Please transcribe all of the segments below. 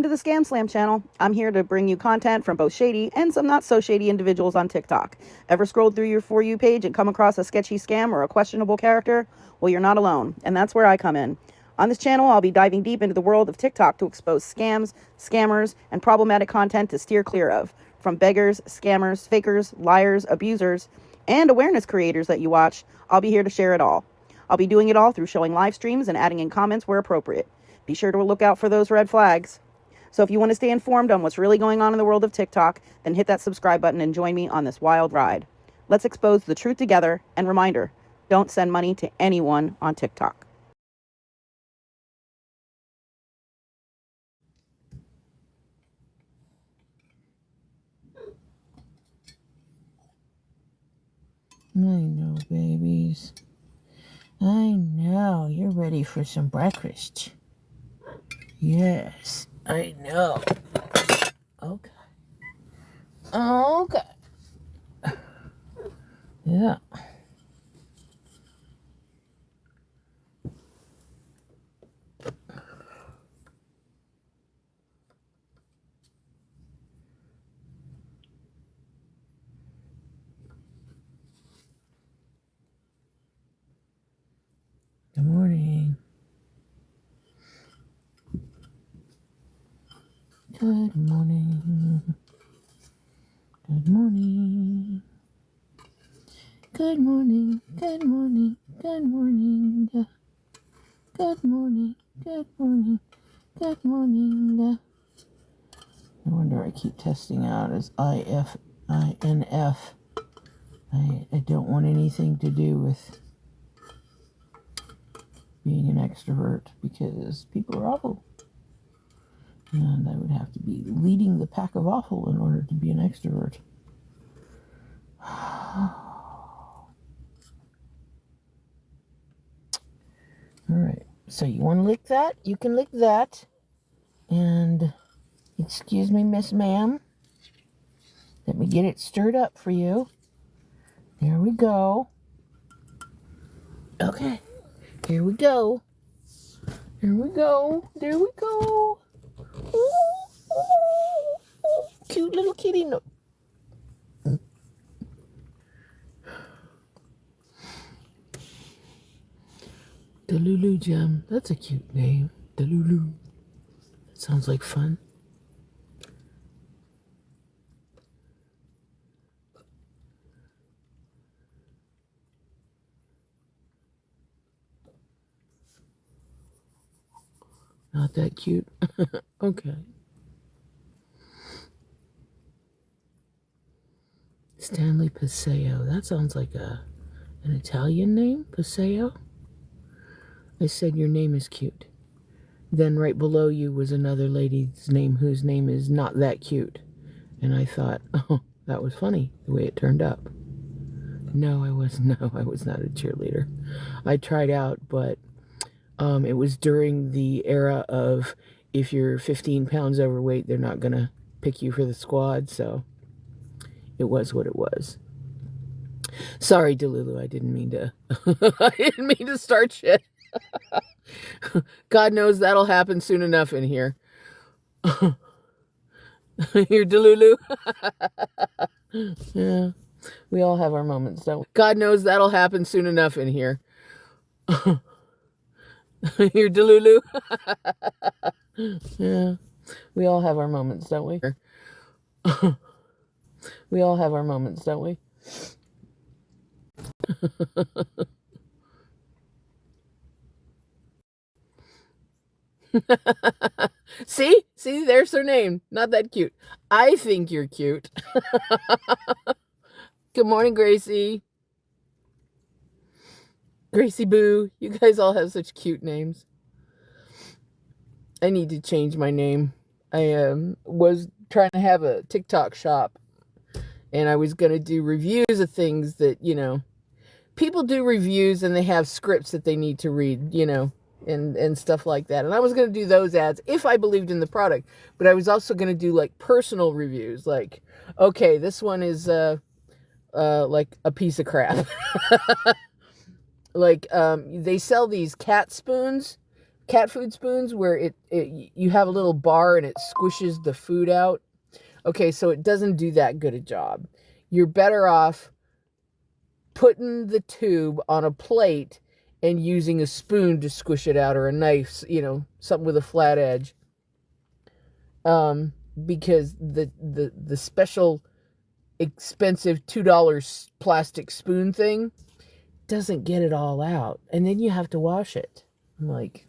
to the Scamslam channel. I'm here to bring you content from both shady and some not so shady individuals on TikTok. Ever scrolled through your For You page and come across a sketchy scam or a questionable character? Well, you're not alone, and that's where I come in. On this channel, I'll be diving deep into the world of TikTok to expose scams, scammers, and problematic content to steer clear of. From beggars, scammers, fakers, liars, abusers, and awareness creators that you watch, I'll be here to share it all. I'll be doing it all through showing live streams and adding in comments where appropriate. Be sure to look out for those red flags. So if you want to stay informed on what's really going on in the world of TikTok, then hit that subscribe button and join me on this wild ride. Let's expose the truth together, and reminder, don't send money to anyone on TikTok. I know, babies. I know. You're ready for some breakfast. Yes, I know. Okay. Okay. Yeah. Good morning. Good morning. Good morning. Good morning. Good morning. Good morning. Good morning. Good morning. Good morning. No wonder I keep testing out as IFINF. I don't want anything to do with being an extrovert because people are awful. And I would have to be leading the pack of awful in order to be an extrovert. Alright, so you want to lick that? You can lick that. And, excuse me, Miss Ma'am. Let me get it stirred up for you. There we go. Okay, here we go. Here we go. There we go. Ooh, ooh, ooh. Cute little kitty. No. Delulu Gem. That's a cute name. Delulu. That sounds like fun. Not that cute. Okay. Stanley Paseo. That sounds like an Italian name. Paseo. I said your name is cute. Then right below you was another lady's name whose name is not that cute. And I thought, oh, that was funny the way it turned up. No, I was not a cheerleader. I tried out, but it was during the era of if you're 15 pounds overweight, they're not going to pick you for the squad. So it was what it was. Sorry, Delulu. I didn't mean to start shit. God knows that'll happen soon enough in here. You're Delulu. Yeah. We all have our moments, don't we? God knows that'll happen soon enough in here. You're Delulu. Yeah. We all have our moments, don't we? We all have our moments, don't we? See, there's her name. Not that cute. I think you're cute. Good morning, Gracie. Gracie Boo. You guys all have such cute names. I need to change my name. I was trying to have a TikTok shop, and I was going to do reviews of things that, people do reviews and they have scripts that they need to read, and stuff like that. And I was going to do those ads if I believed in the product, but I was also going to do like personal reviews. Like, okay, this one is, like a piece of crap. Like, they sell these cat spoons cat food spoons where you have a little bar and it squishes the food out. Okay, so it doesn't do that good a job. You're better off putting the tube on a plate and using a spoon to squish it out, or a knife, something with a flat edge. Because the special expensive $2 plastic spoon thing doesn't get it all out, and then you have to wash it. I'm like,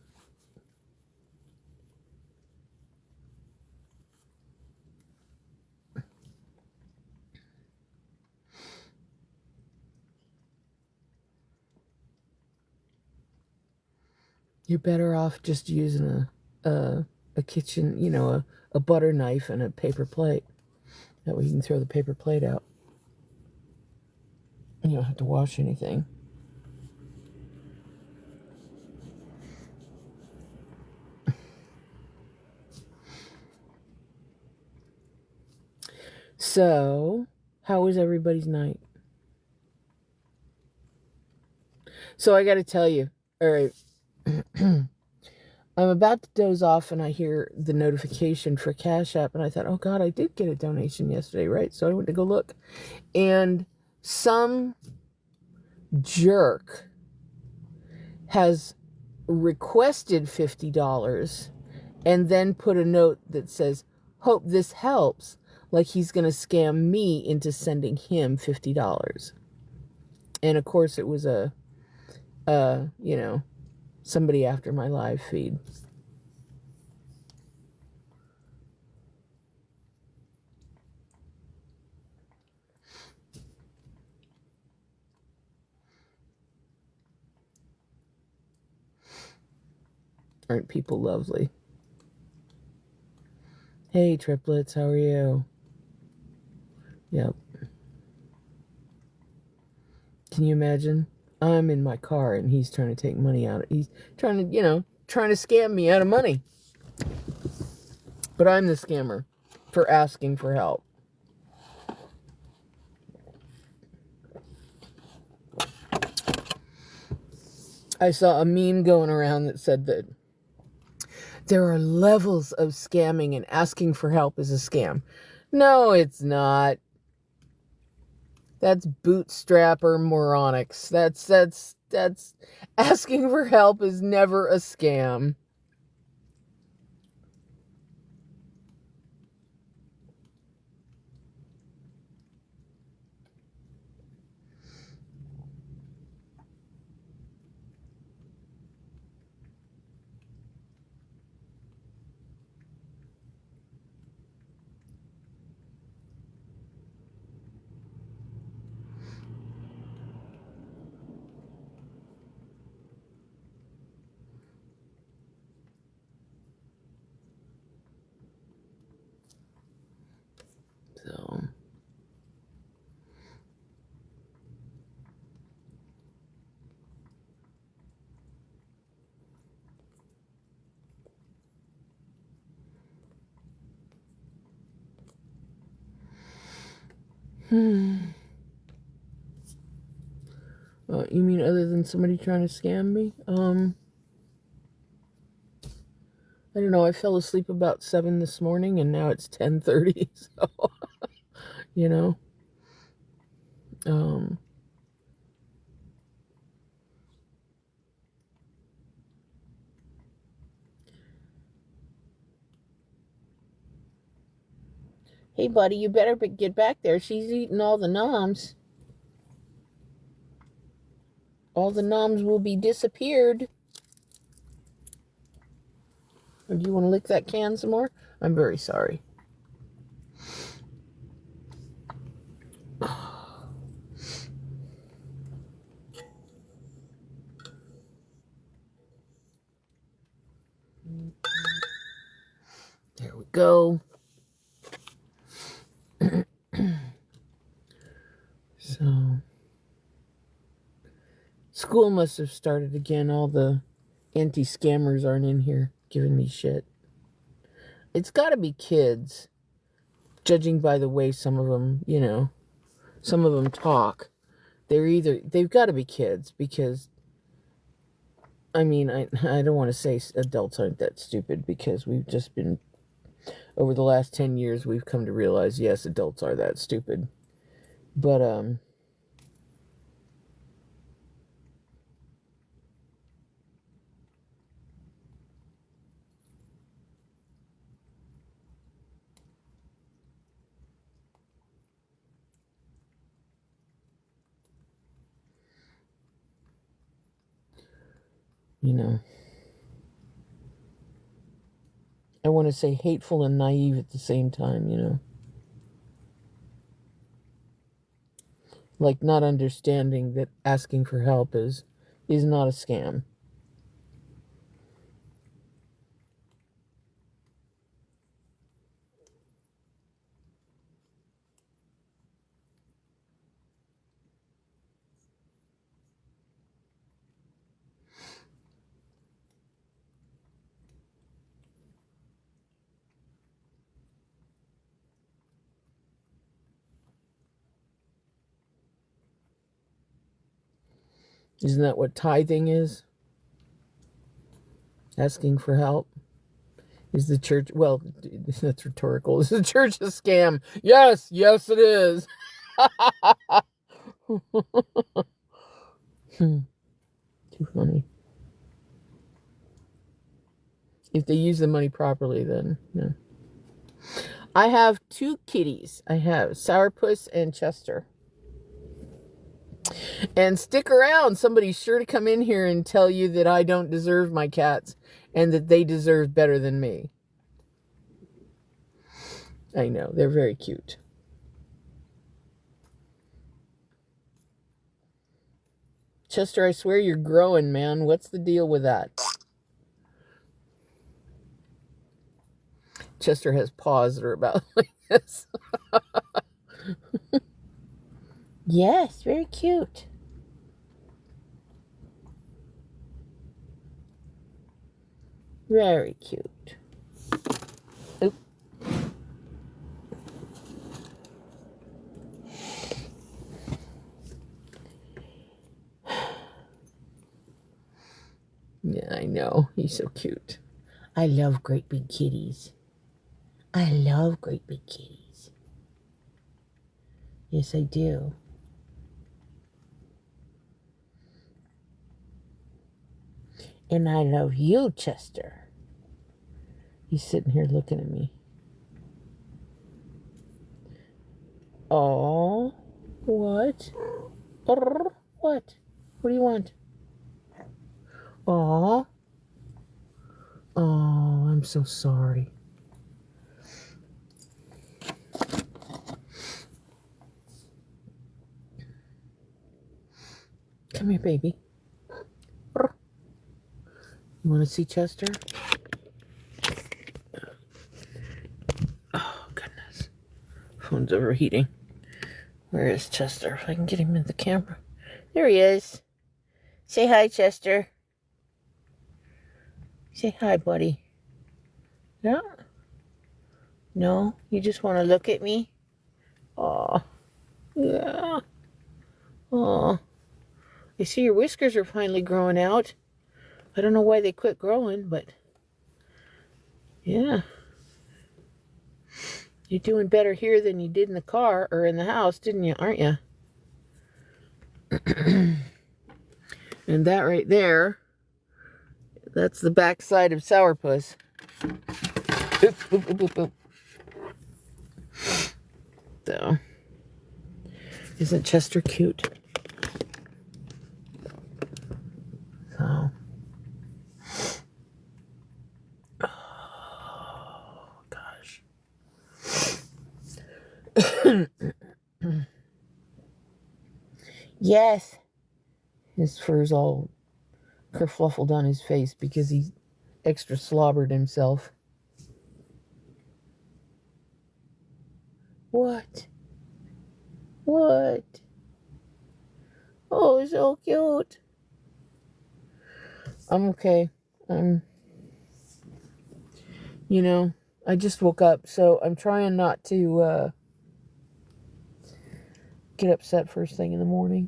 you're better off just using a kitchen, a butter knife and a paper plate. That way you can throw the paper plate out. You don't have to wash anything. So, how was everybody's night? So I got to tell you, all right, I'm about to doze off and I hear the notification for Cash App, and I thought, oh God, I did get a donation yesterday, right? So I went to go look, and some jerk has requested $50 and then put a note that says, hope this helps, like he's going to scam me into sending him $50. And of course it was somebody after my live feed. Aren't people lovely? Hey, triplets, how are you? Yep. Can you imagine? I'm in my car and he's trying to take money out. He's trying to scam me out of money. But I'm the scammer for asking for help. I saw a meme going around that said that there are levels of scamming and asking for help is a scam. No, it's not. That's bootstrapper moronics. That's asking for help is never a scam. So you mean other than somebody trying to scam me? I don't know. I fell asleep about 7 this morning and now it's 10:30. So, hey, buddy, you better get back there. She's eating all the noms. All the noms will be disappeared. Or do you want to lick that can some more? I'm very sorry. There we go. So, school must have started again. All the anti-scammers aren't in here giving me shit. It's got to be kids, judging by the way some of them talk. They've got to be kids, because I mean, I don't want to say adults aren't that stupid, because we've just been, over the last 10 years, we've come to realize, yes, adults are that stupid. But, you know, I want to say hateful and naive at the same time, you know. Like not understanding that asking for help is not a scam. Isn't that what tithing is? Asking for help? Is the church, well, that's rhetorical. Is the church a scam? Yes, yes it is. Too funny. If they use the money properly, then, yeah. I have 2 kitties. I have Sourpuss and Chester. And stick around. Somebody's sure to come in here and tell you that I don't deserve my cats and that they deserve better than me. I know, they're very cute. Chester, I swear you're growing, man. What's the deal with that? Chester has paws that are about like this. Yes, very cute. Very cute. Oop. Yeah, I know. He's so cute. I love great big kitties. I love great big kitties. Yes, I do. And I love you, Chester. He's sitting here looking at me. Oh, what? What? What do you want? Oh, oh, I'm so sorry. Come here, baby. You want to see Chester? Oh, goodness. Phone's overheating. Where is Chester? If I can get him in the camera. There he is. Say hi, Chester. Say hi, buddy. No? No? You just want to look at me? Oh, yeah. Oh, I see your whiskers are finally growing out. I don't know why they quit growing, but yeah. You're doing better here than you did in the car or in the house, didn't you? Aren't you? And that right there, that's the back side of Sourpuss. Oop, oop, oop, oop, oop. So, isn't Chester cute? So, oh gosh. Yes. His fur's all kerfluffled on his face because he extra slobbered himself. What? What? Oh, so cute. I'm okay. You know, I just woke up, so I'm trying not to get upset first thing in the morning.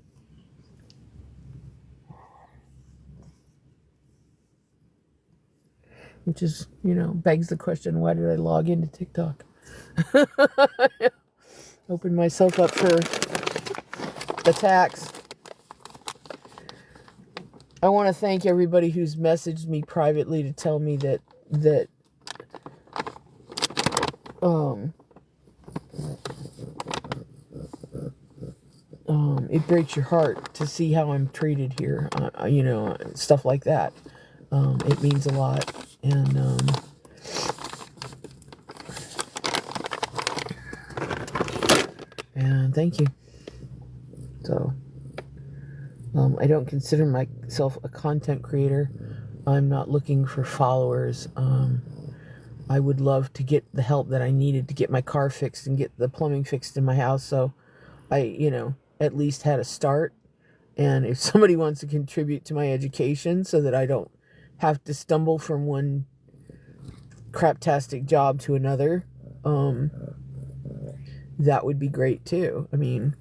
which is, begs the question, why did I log into TikTok? Open myself up for attacks. I want to thank everybody who's messaged me privately to tell me that it breaks your heart to see how I'm treated here, stuff like that. It means a lot, and thank you. So, I don't consider myself a content creator. I'm not looking for followers. I would love to get the help that I needed to get my car fixed and get the plumbing fixed in my house, so I, at least had a start. And if somebody wants to contribute to my education so that I don't have to stumble from one craptastic job to another, that would be great too. I mean,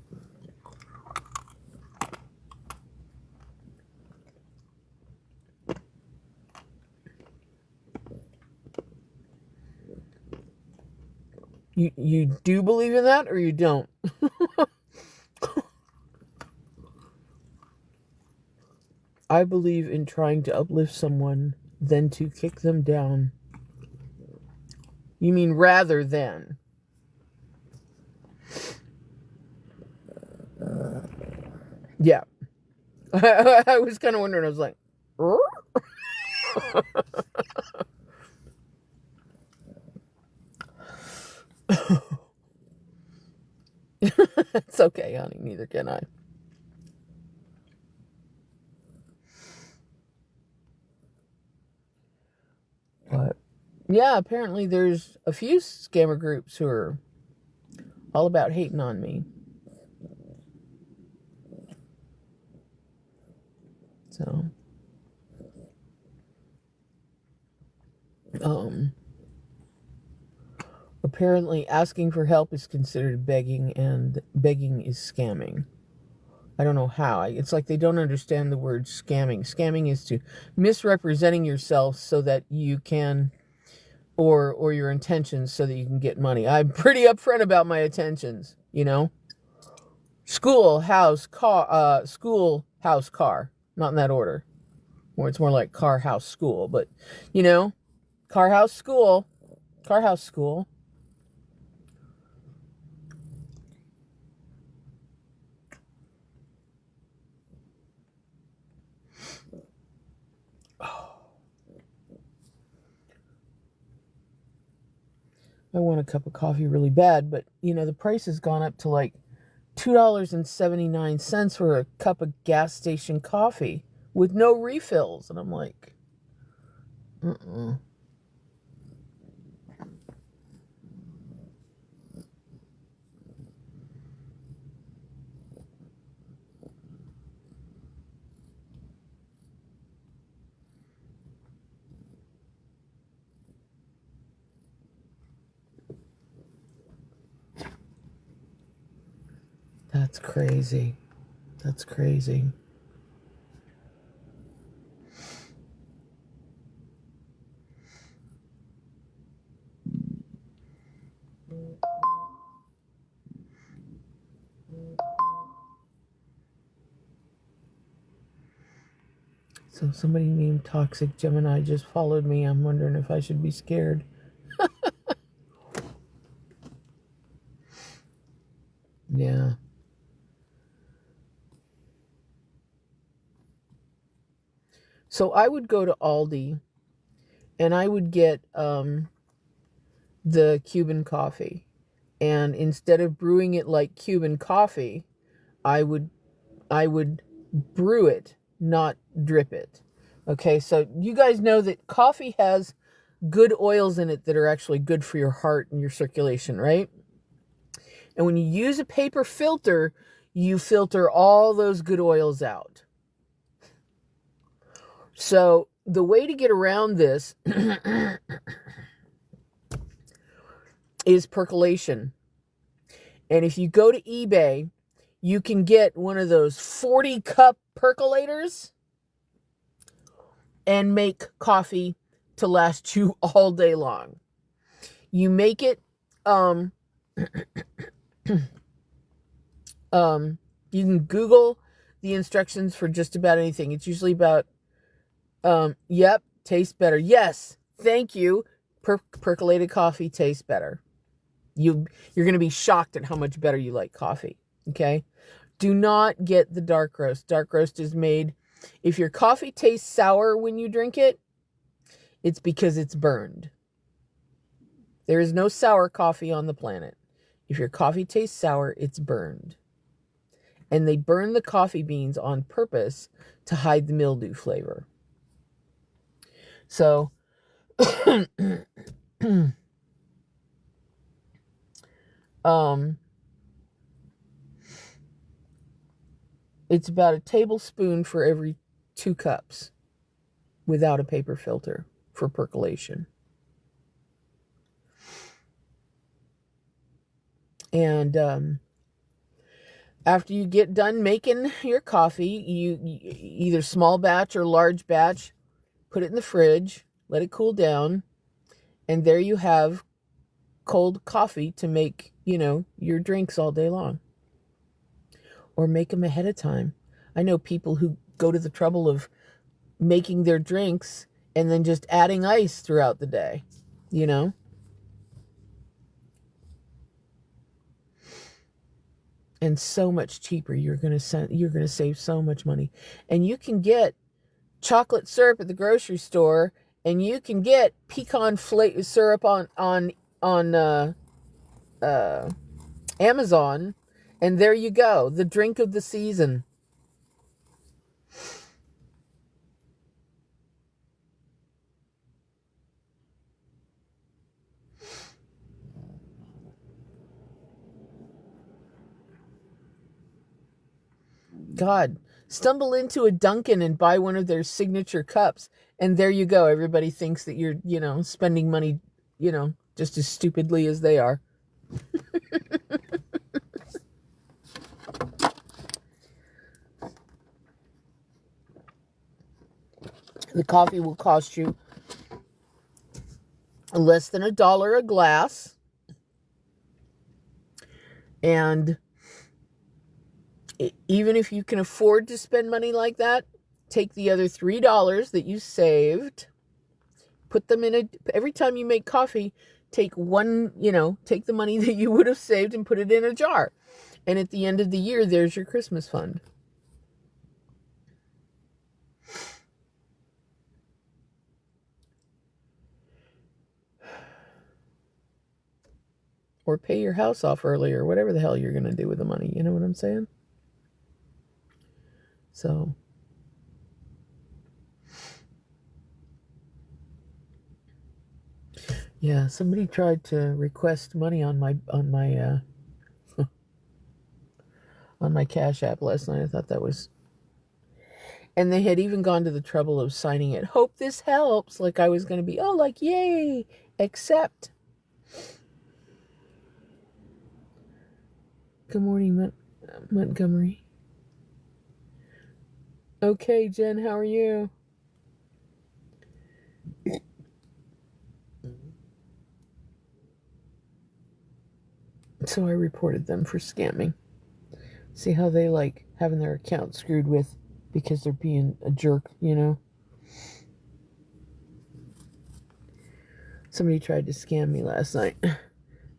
you do believe in that, or you don't? I believe in trying to uplift someone than to kick them down. You mean rather than? Yeah. I was kind of wondering. I was like, it's okay, honey. Neither can I. But yeah, apparently there's a few scammer groups who are all about hating on me. So, apparently asking for help is considered begging, and begging is scamming. I don't know how. It's like they don't understand the word scamming. Scamming is to misrepresenting yourself so that you can, or your intentions so that you can get money. I'm pretty upfront about my intentions, School, house, car, not in that order. Or it's more like car, house, school, but car, house, school. I want a cup of coffee really bad, but the price has gone up to like $2.79 for a cup of gas station coffee with no refills, and I'm like, That's crazy. That's crazy. So somebody named Toxic Gemini just followed me. I'm wondering if I should be scared. Yeah. So I would go to Aldi and I would get the Cuban coffee. And instead of brewing it like Cuban coffee, I would brew it, not drip it. Okay, so you guys know that coffee has good oils in it that are actually good for your heart and your circulation, right? And when you use a paper filter, you filter all those good oils out. So the way to get around this is percolation. And if you go to eBay, you can get one of those 40-cup percolators and make coffee to last you all day long. You make it, you can Google the instructions for just about anything. It's usually about, yep, tastes better. Yes, thank you. Percolated coffee tastes better. You're going to be shocked at how much better you like coffee. Okay? Do not get the dark roast. Dark roast is made, if your coffee tastes sour when you drink it, it's because it's burned. There is no sour coffee on the planet. If your coffee tastes sour, it's burned. And they burn the coffee beans on purpose to hide the mildew flavor. So, it's about a tablespoon for every 2 cups without a paper filter for percolation. And after you get done making your coffee, you either small batch or large batch, put it in the fridge, let it cool down, and there you have cold coffee to make, your drinks all day long. Or make them ahead of time. I know people who go to the trouble of making their drinks and then just adding ice throughout the day, And so much cheaper. You're going to save so much money. And you can get chocolate syrup at the grocery store, and you can get pecan syrup on Amazon, and there you go, the drink of the season. God, stumble into a Dunkin' and buy one of their signature cups, and there you go. Everybody thinks that you're, spending money, just as stupidly as they are. The coffee will cost you less than $1 a glass. And even if you can afford to spend money like that, take the other $3 that you saved, put them every time you make coffee, take the money that you would have saved and put it in a jar. And at the end of the year, there's your Christmas fund. Or pay your house off early, or whatever the hell you're going to do with the money. You know what I'm saying? So, yeah, somebody tried to request money on my on my Cash App last night. I thought that was, and they had even gone to the trouble of signing it. Hope this helps. Like I was going to be, yay, accept. Good morning, Montgomery. Okay, Jen, how are you? So I reported them for scamming. See how they like having their account screwed with because they're being a jerk, Somebody tried to scam me last night.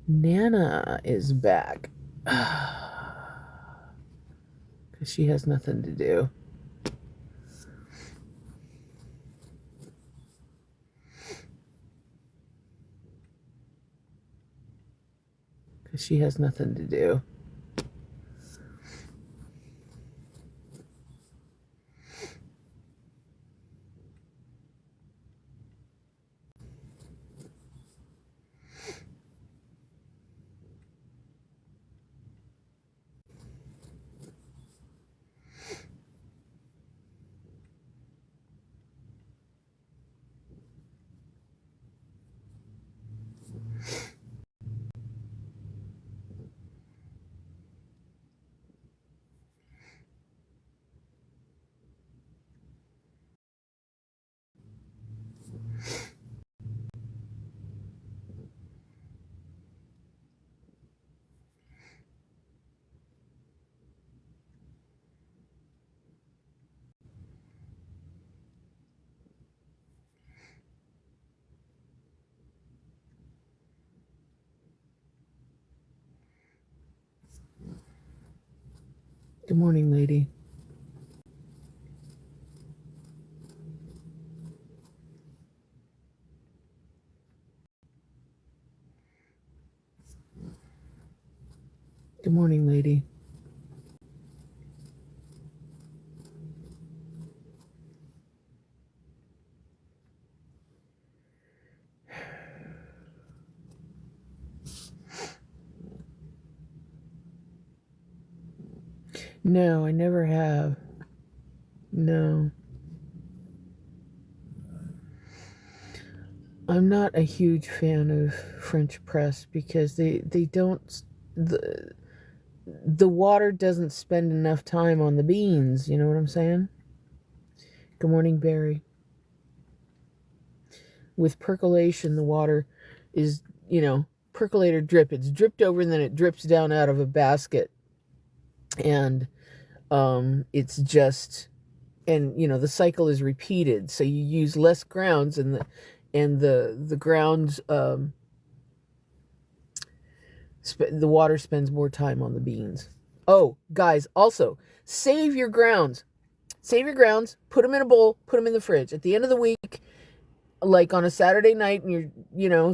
Nana is back. Because she has nothing to do. She has nothing to do. Good morning, lady. Good morning, lady. No, I never have. No. I'm not a huge fan of French press because they don't the water doesn't spend enough time on the beans, you know what I'm saying? Good morning, Barry. With percolation, the water is, percolator drip. It's dripped over and then it drips down out of a basket. And it's just, and the cycle is repeated. So you use less grounds, and the grounds, the water spends more time on the beans. Oh, guys, also save your grounds. Save your grounds, put them in a bowl, put them in the fridge. At the end of the week, like on a Saturday night, and you're,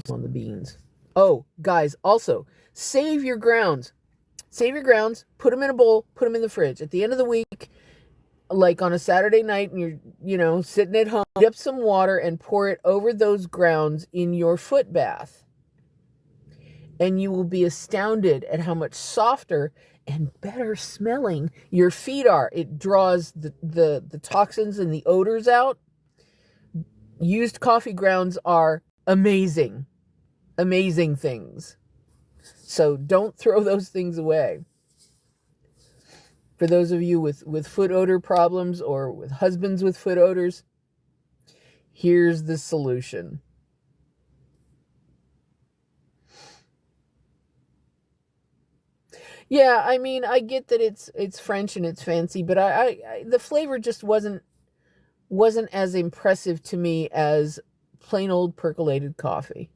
on the beans. Oh, guys, also save your grounds. Save your grounds, put them in a bowl, put them in the fridge. At the end of the week, like on a Saturday night, and you're, sitting at home, dip some water and pour it over those grounds in your foot bath. And you will be astounded at how much softer and better smelling your feet are. It draws the toxins and the odors out. Used coffee grounds are amazing. Amazing things. So don't throw those things away. For those of you with foot odor problems or with husbands with foot odors, here's the solution. Yeah, I mean, I get that it's French and it's fancy, but I the flavor just wasn't as impressive to me as plain old percolated coffee.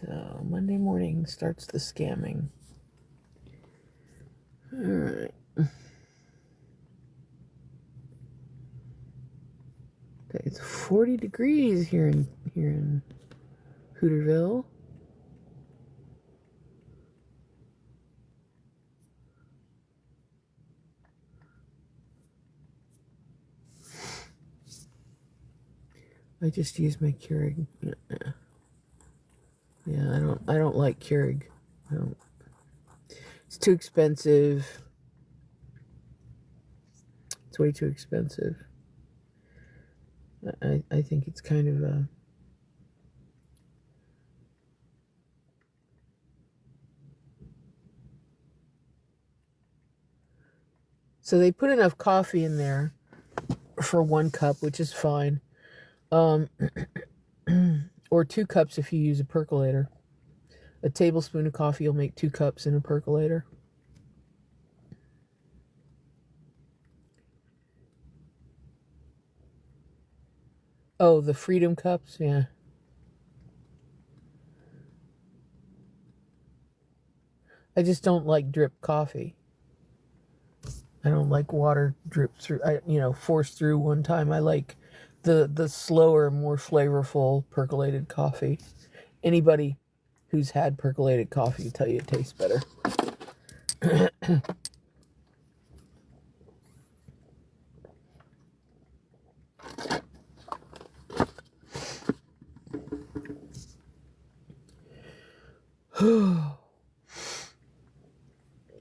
So Monday morning starts the scamming. All right. Okay, it's 40 degrees here in Hooterville. I just use my Keurig. Yeah, I don't like Keurig. It's too expensive. It's way too expensive. I think it's kind of a... So they put enough coffee in there for 1 cup, which is fine. Or 2 cups if you use a percolator. A tablespoon of coffee will make 2 cups in a percolator. Oh, the Freedom cups? Yeah. I just don't like drip coffee. I don't like water drip through, forced through one time. I like the slower, more flavorful percolated coffee. Anybody who's had percolated coffee will tell you it tastes better.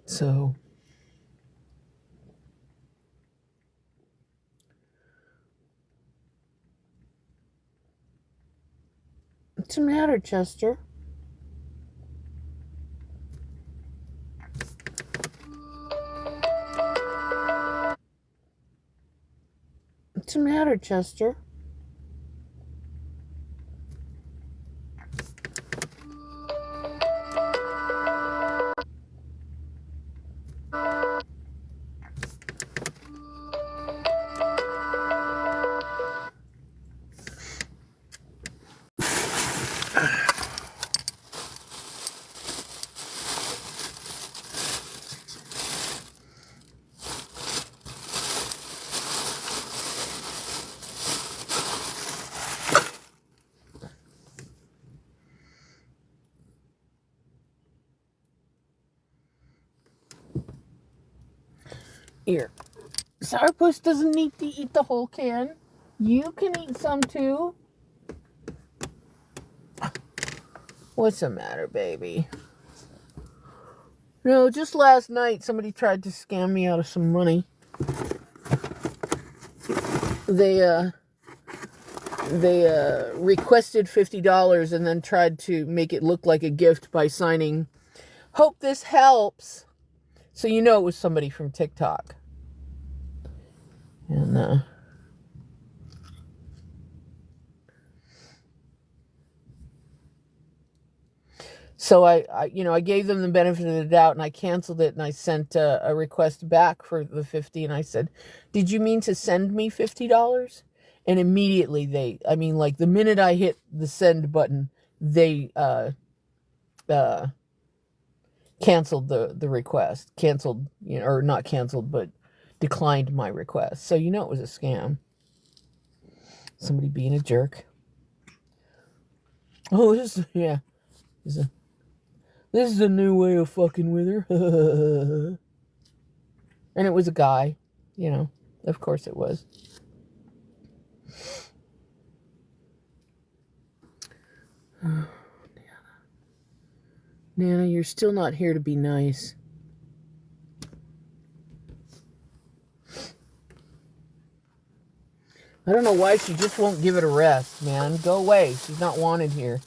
So, What's the matter, Chester? What's the matter, Chester? Here. Sourpuss doesn't need to eat the whole can. You can eat some too. What's the matter, baby? No, just last night somebody tried to scam me out of some money. They requested $50 and then tried to make it look like a gift by signing, "Hope this helps." So you know it was somebody from TikTok. And so I gave them the benefit of the doubt, and I canceled it, and I sent a request back for the 50, and I said, "Did you mean to send me $50?" And immediately like the minute I hit the send button, they canceled the request. Canceled, or not canceled, but declined my request. So it was a scam. Somebody being a jerk. Oh, this is a new way of fucking with her. And it was a guy, of course it was. Oh, Nana, you're still not here to be nice. I don't know why she just won't give it a rest, man. Go away. She's not wanted here.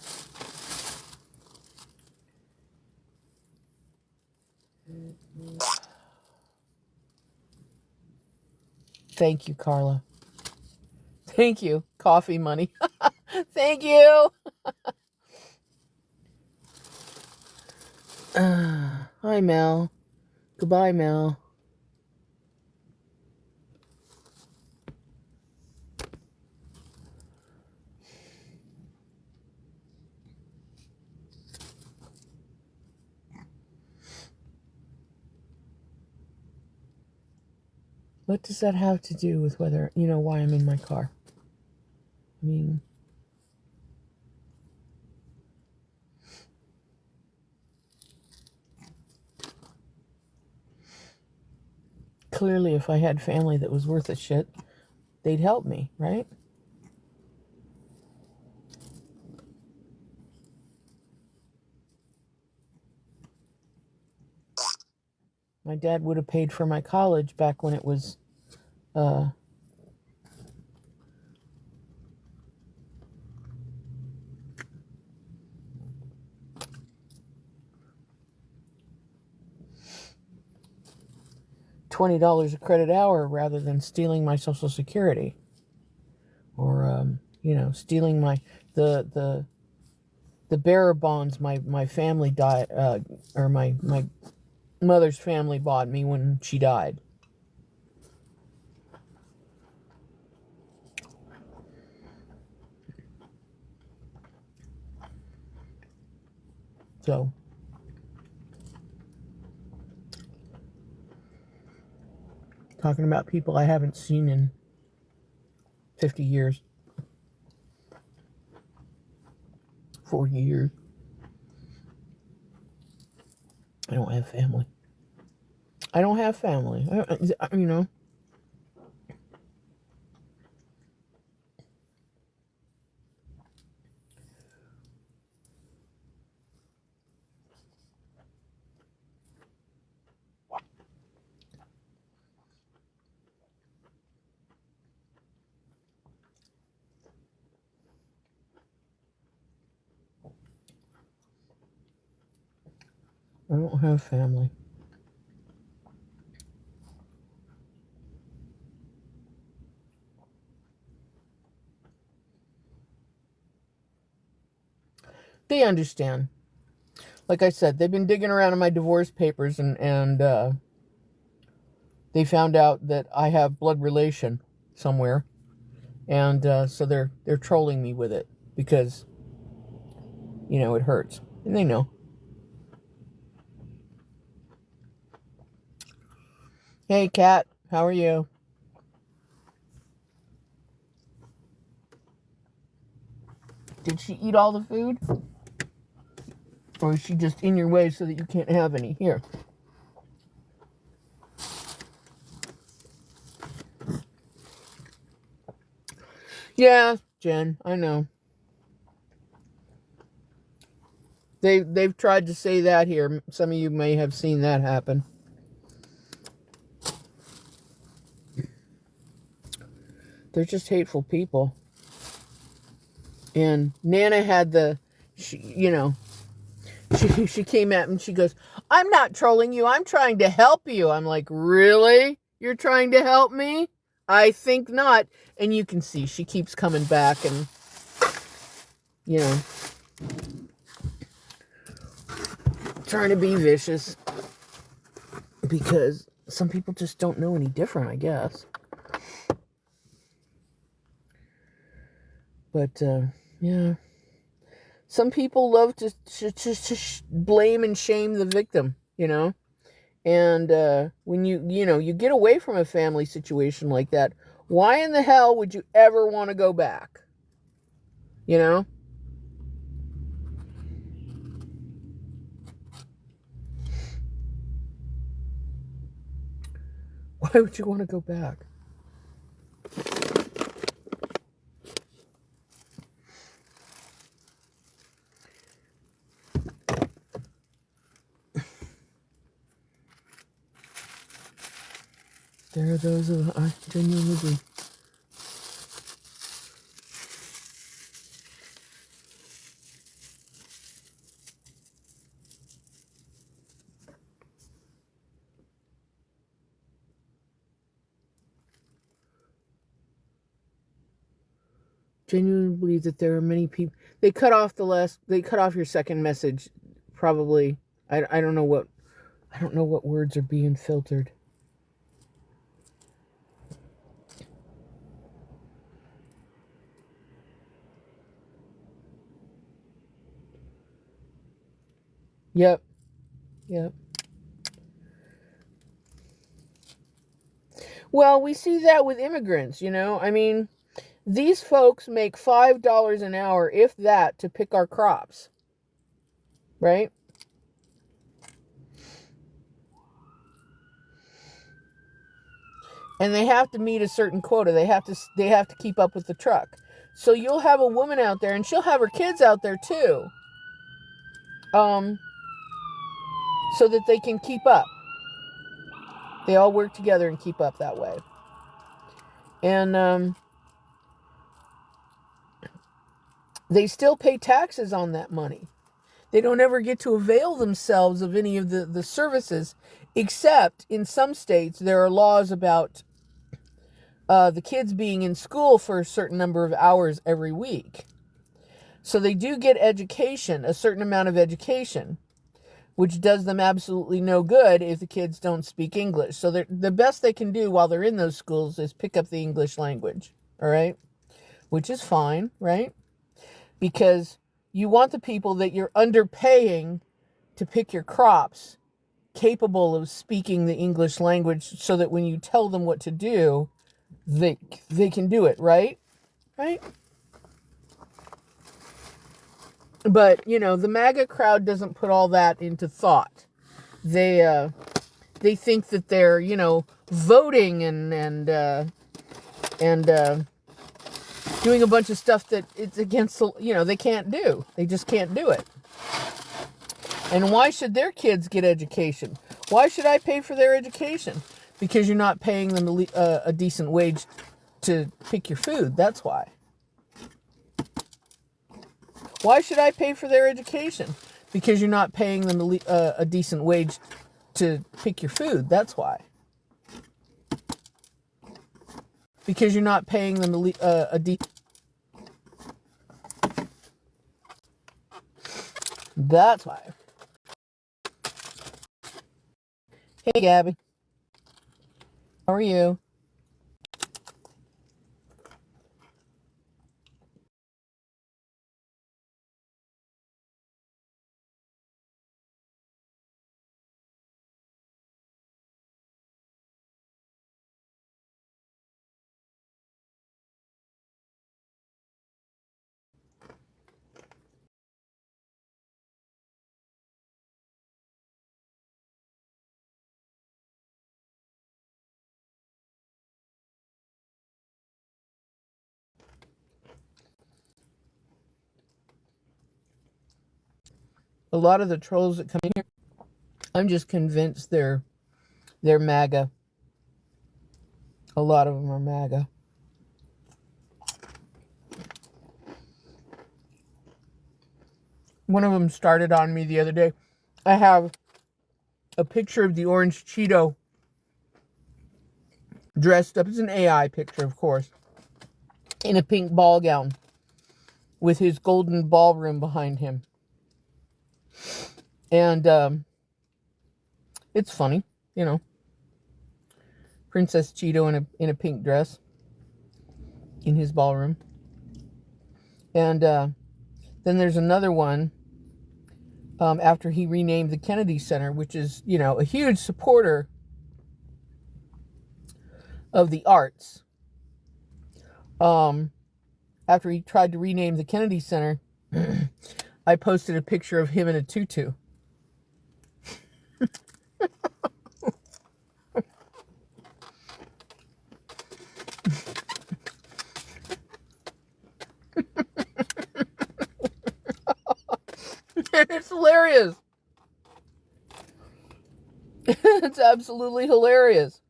Thank you, Carla. Thank you. Coffee money. Thank you. Hi, Mel. Goodbye, Mel. What does that have to do with whether, why I'm in my car? I mean, clearly if I had family that was worth a shit, they'd help me, right? My dad would have paid for my college back when it was $20 a credit hour rather than stealing my Social Security, or stealing the bearer bonds my family died, or my mother's family bought me when she died. So talking about people I haven't seen in 50 years, 40 years. I don't have family. I don't have family. They understand. Like I said, they've been digging around in my divorce papers, and they found out that I have blood relation somewhere, and so they're trolling me with it because, you know, it hurts, and they know. Hey, Kat, how are you? Did she eat all the food? Or is she just in your way so that you can't have any? Here. Yeah, Jen, I know. They've tried to say that here. Some of you may have seen that happen. They're just hateful people. And Nana had she came at me and she goes, I'm not trolling you. I'm trying to help you. I'm like, really? You're trying to help me? I think not. And you can see she keeps coming back and, you know, trying to be vicious because some people just don't know any different, I guess. But, yeah. Some people love to blame and shame the victim, you know? And when you get away from a family situation like that, why in the hell would you ever want to go back? You know? Why would you want to go back? There are those who I genuinely do. Genuinely believe that there are many people. They cut off your second message. Probably. I don't know what words are being filtered. Yep. Well, we see that with immigrants, you know. I mean, these folks make $5 an hour, if that, to pick our crops. Right? And they have to meet a certain quota. They have to keep up with the truck. So you'll have a woman out there, and she'll have her kids out there too. So that they can keep up. They all work together and keep up that way. And they still pay taxes on that money. They don't ever get to avail themselves of any of the services, except in some states there are laws about the kids being in school for a certain number of hours every week. So they do get education, a certain amount of education, which does them absolutely no good if the kids don't speak English. So the best they can do while they're in those schools is pick up the English language, all right? Which is fine, right? Because you want the people that you're underpaying to pick your crops capable of speaking the English language so that when you tell them what to do, they can do it, right? Right? But, you know, the MAGA crowd doesn't put all that into thought. They think that they're, you know, voting and doing a bunch of stuff that it's against, you know, they can't do. They just can't do it. And why should their kids get education? Why should I pay for their education? Because you're not paying them a decent wage to pick your food. That's why. Why should I pay for their education? Because you're not paying them a decent wage to pick your food. That's why. Because you're not paying them a decent... That's why. Hey, Gabby. How are you? A lot of the trolls that come in here, I'm just convinced they're MAGA. A lot of them are MAGA. One of them started on me the other day. I have a picture of the orange Cheeto dressed up. It's an AI picture, of course, in a pink ball gown with his golden ballroom behind him. And it's funny, you know. Princess Cheeto in a pink dress in his ballroom. And then there's another one after he renamed the Kennedy Center, which is, you know, a huge supporter of the arts. After he tried to rename the Kennedy Center, I posted a picture of him in a tutu. It's hilarious. It's absolutely hilarious.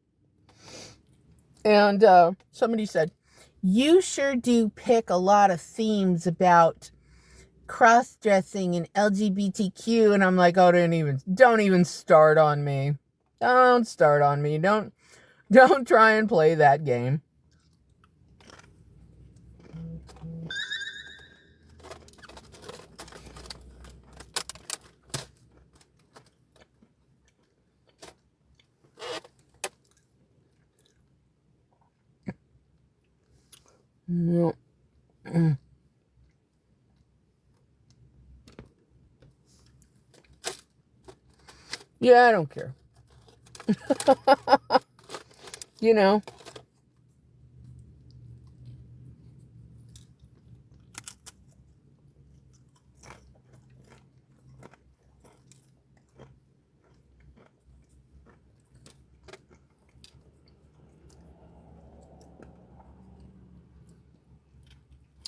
And somebody said, you sure do pick a lot of themes about cross-dressing and LGBTQ. And I'm like, oh, don't even start on me. Don't start on me. Don't try and play that game. No. Yeah, I don't care. You know.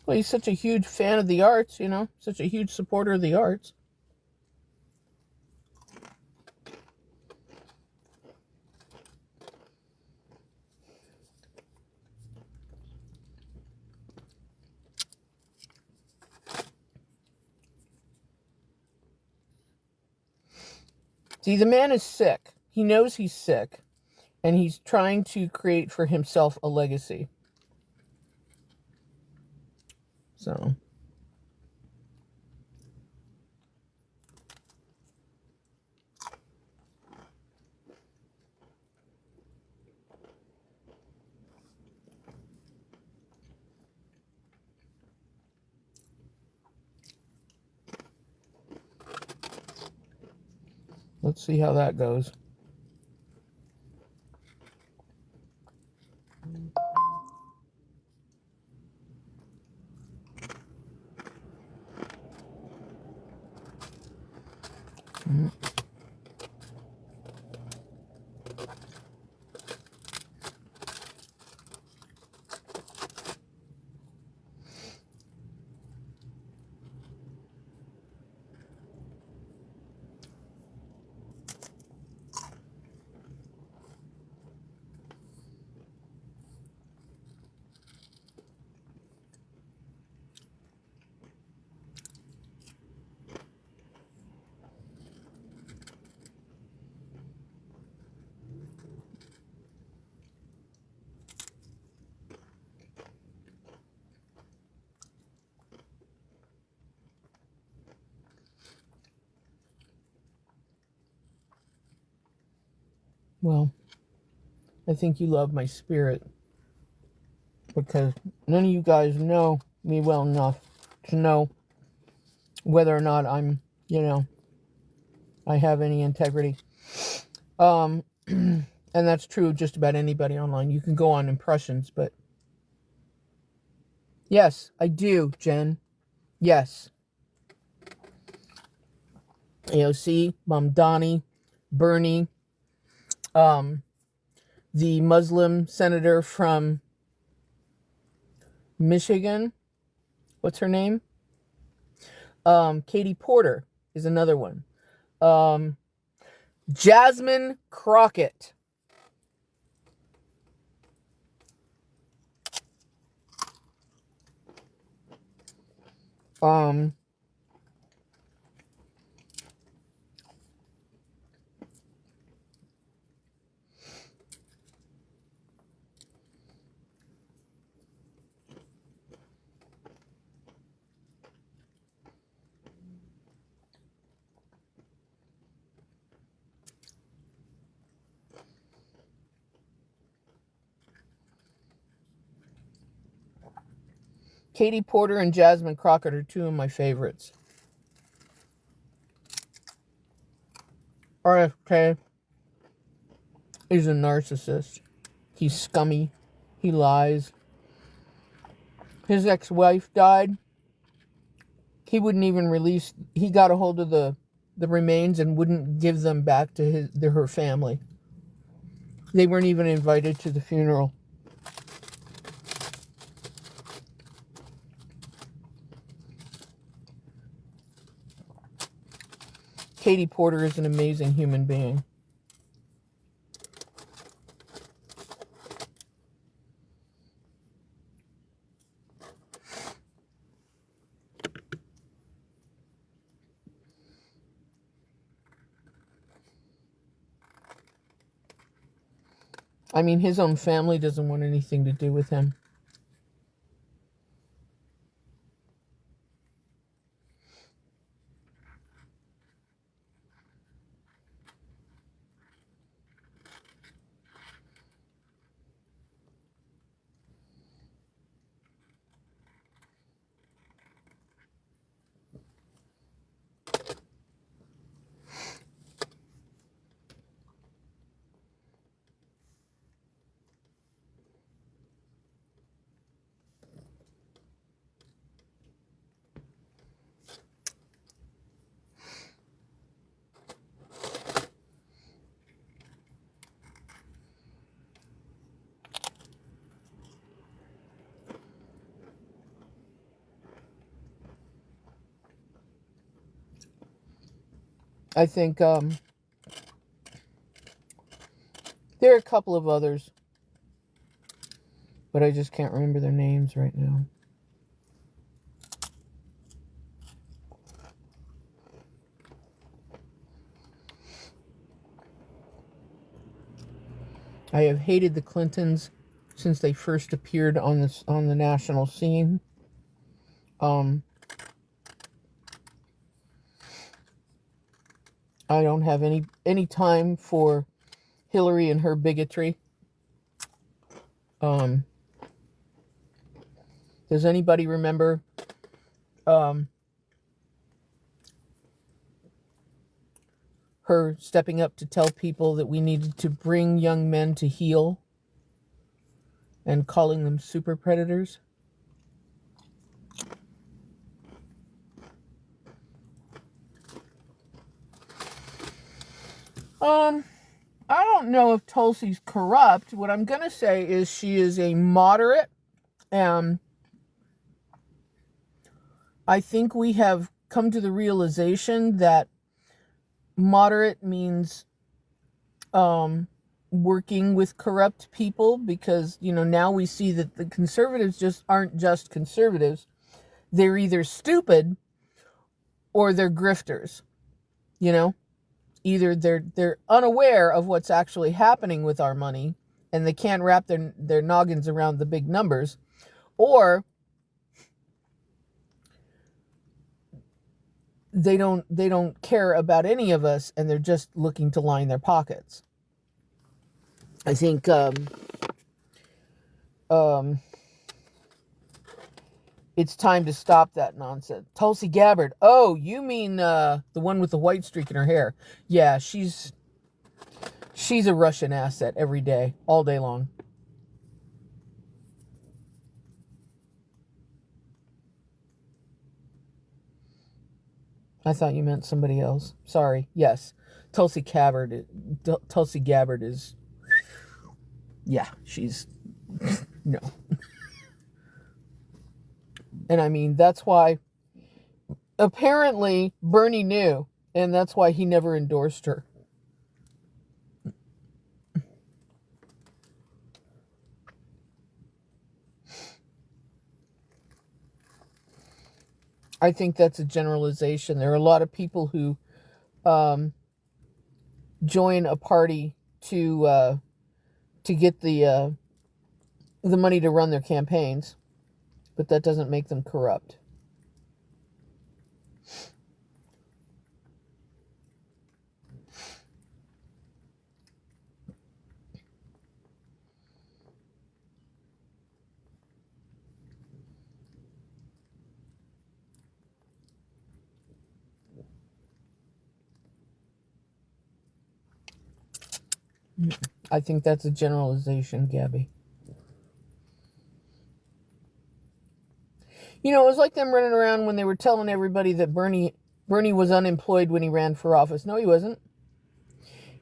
Well, he's such a huge fan of the arts, you know, such a huge supporter of the arts. See, the man is sick. He knows he's sick, and he's trying to create for himself a legacy. So. Let's see how that goes. Well, I think you love my spirit, because none of you guys know me well enough to know whether or not I'm, I have any integrity. And that's true of just about anybody online. You can go on impressions, but yes, I do, Jen. Yes. AOC, Mom Donnie, Bernie, the Muslim senator from Michigan. What's her name? Katie Porter is another one. Jasmine Crockett. Katie Porter and Jasmine Crockett are two of my favorites. RFK is a narcissist. He's scummy. He lies. His ex-wife died. He wouldn't even release. He got a hold of the remains and wouldn't give them back to her family. They weren't even invited to the funeral. Katie Porter is an amazing human being. I mean, his own family doesn't want anything to do with him. I think there are a couple of others, but I just can't remember their names right now. I have hated the Clintons since they first appeared on the national scene. I don't have any time for Hillary and her bigotry. Does anybody remember her stepping up to tell people that we needed to bring young men to heel and calling them super predators? I don't know if Tulsi's corrupt. What I'm going to say is she is a moderate. I think we have come to the realization that moderate means working with corrupt people, because, now we see that the conservatives just aren't just conservatives. They're either stupid or they're grifters, Either they're unaware of what's actually happening with our money and they can't wrap their noggins around the big numbers, or they don't care about any of us and they're just looking to line their pockets. I think um, it's time to stop that nonsense. Tulsi Gabbard. Oh, you mean the one with the white streak in her hair? Yeah, she's a Russian asset every day, all day long. I thought you meant somebody else. Sorry. Yes, Tulsi Gabbard. Tulsi Gabbard is. Yeah, she's no. And I mean, that's why apparently Bernie knew, and that's why he never endorsed her. I think that's a generalization. There are a lot of people who join a party to get the money to run their campaigns, but that doesn't make them corrupt. I think that's a generalization, Gabby. You know, it was like them running around when they were telling everybody that Bernie was unemployed when he ran for office. No, he wasn't.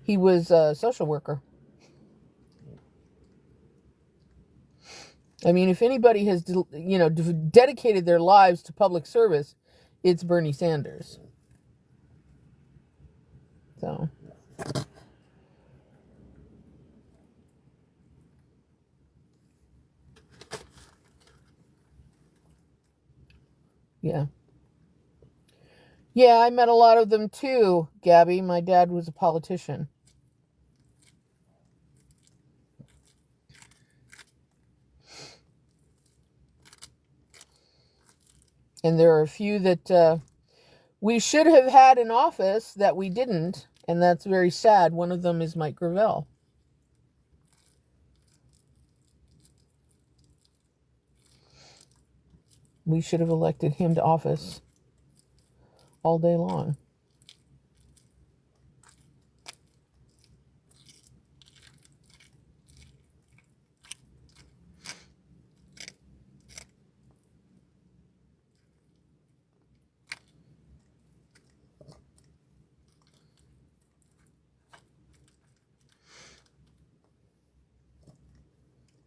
He was a social worker. I mean, if anybody has, dedicated their lives to public service, it's Bernie Sanders. So, yeah. Yeah, I met a lot of them too, Gabby. My dad was a politician. And there are a few that we should have had in office that we didn't, and that's very sad. One of them is Mike Gravel. We should have elected him to office all day long.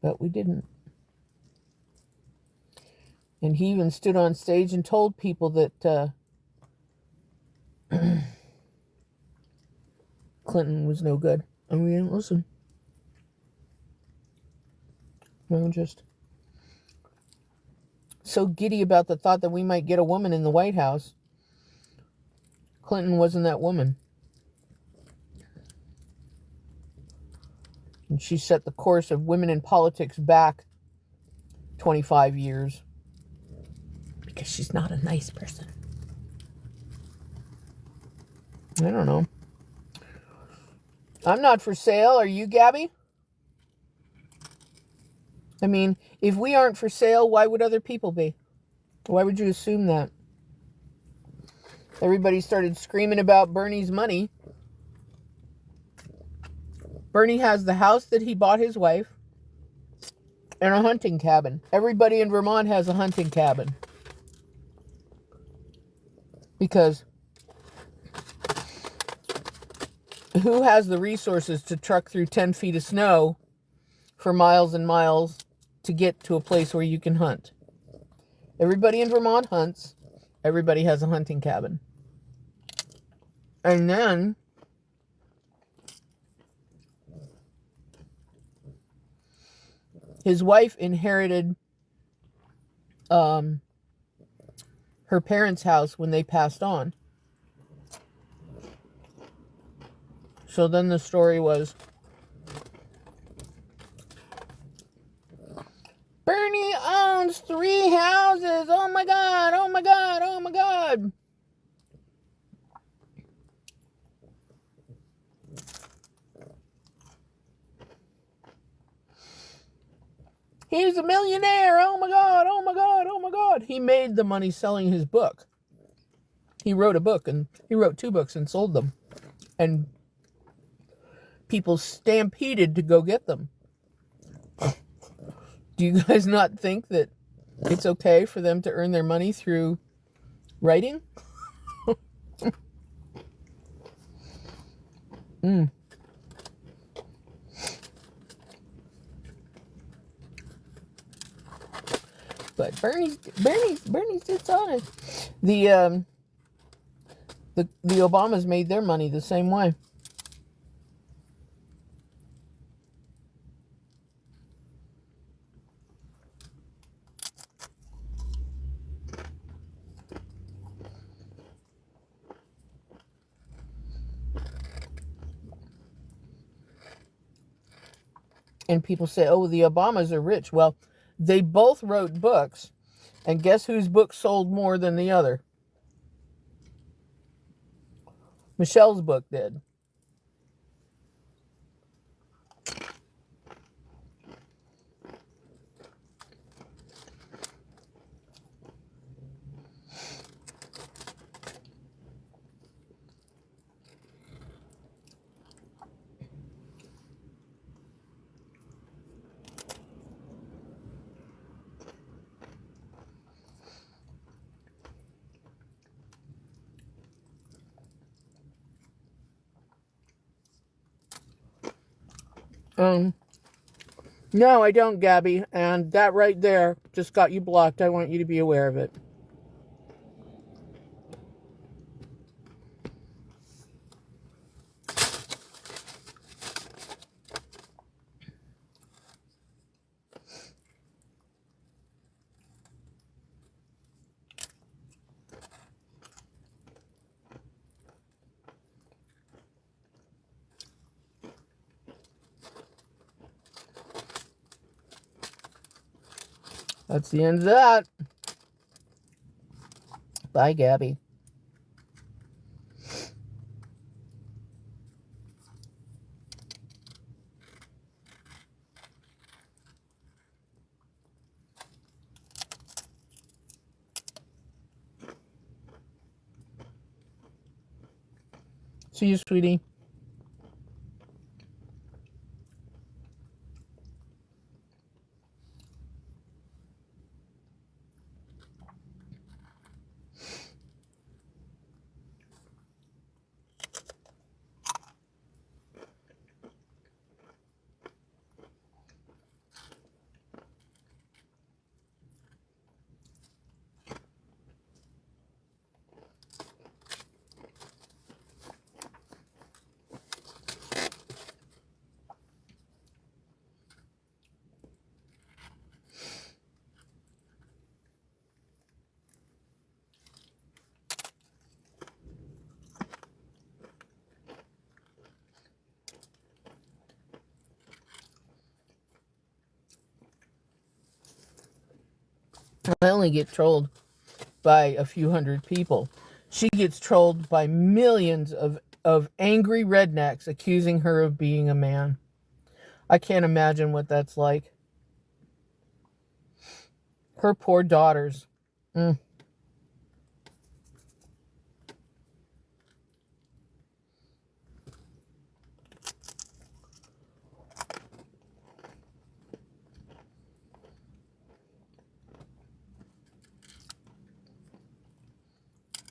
But we didn't. And he even stood on stage and told people that Clinton was no good. And we didn't listen. No, just so giddy about the thought that we might get a woman in the White House. Clinton wasn't that woman. And she set the course of women in politics back 25 years. Because she's not a nice person. I don't know. I'm not for sale. Are you, Gabby? I mean, if we aren't for sale, why would other people be? Why would you assume that? Everybody started screaming about Bernie's money. Bernie has the house that he bought his wife and a hunting cabin. Everybody in Vermont has a hunting cabin. Because who has the resources to truck through 10 feet of snow for miles and miles to get to a place where you can hunt? Everybody in Vermont hunts. Everybody has a hunting cabin. And then his wife inherited her parents' house when they passed on. So then the story was, Bernie owns 3 houses. Oh my God, oh my God, oh my God. He's a millionaire. Oh my God, oh my God, oh my God. He made the money selling his book. He wrote a book, and he wrote 2 books and sold them. And people stampeded to go get them. Do you guys not think that it's okay for them to earn their money through writing? But Bernie's just honest. The Obamas made their money the same way. And people say, oh, the Obamas are rich. Well, they both wrote books. And guess whose book sold more than the other? Michelle's book did. No, I don't, Gabby. And that right there just got you blocked. I want you to be aware of it. That's the end of that. Bye, Gabby. See you, sweetie. I only get trolled by a few hundred people. She gets trolled by millions of angry rednecks accusing her of being a man. I can't imagine what that's like. Her poor daughters.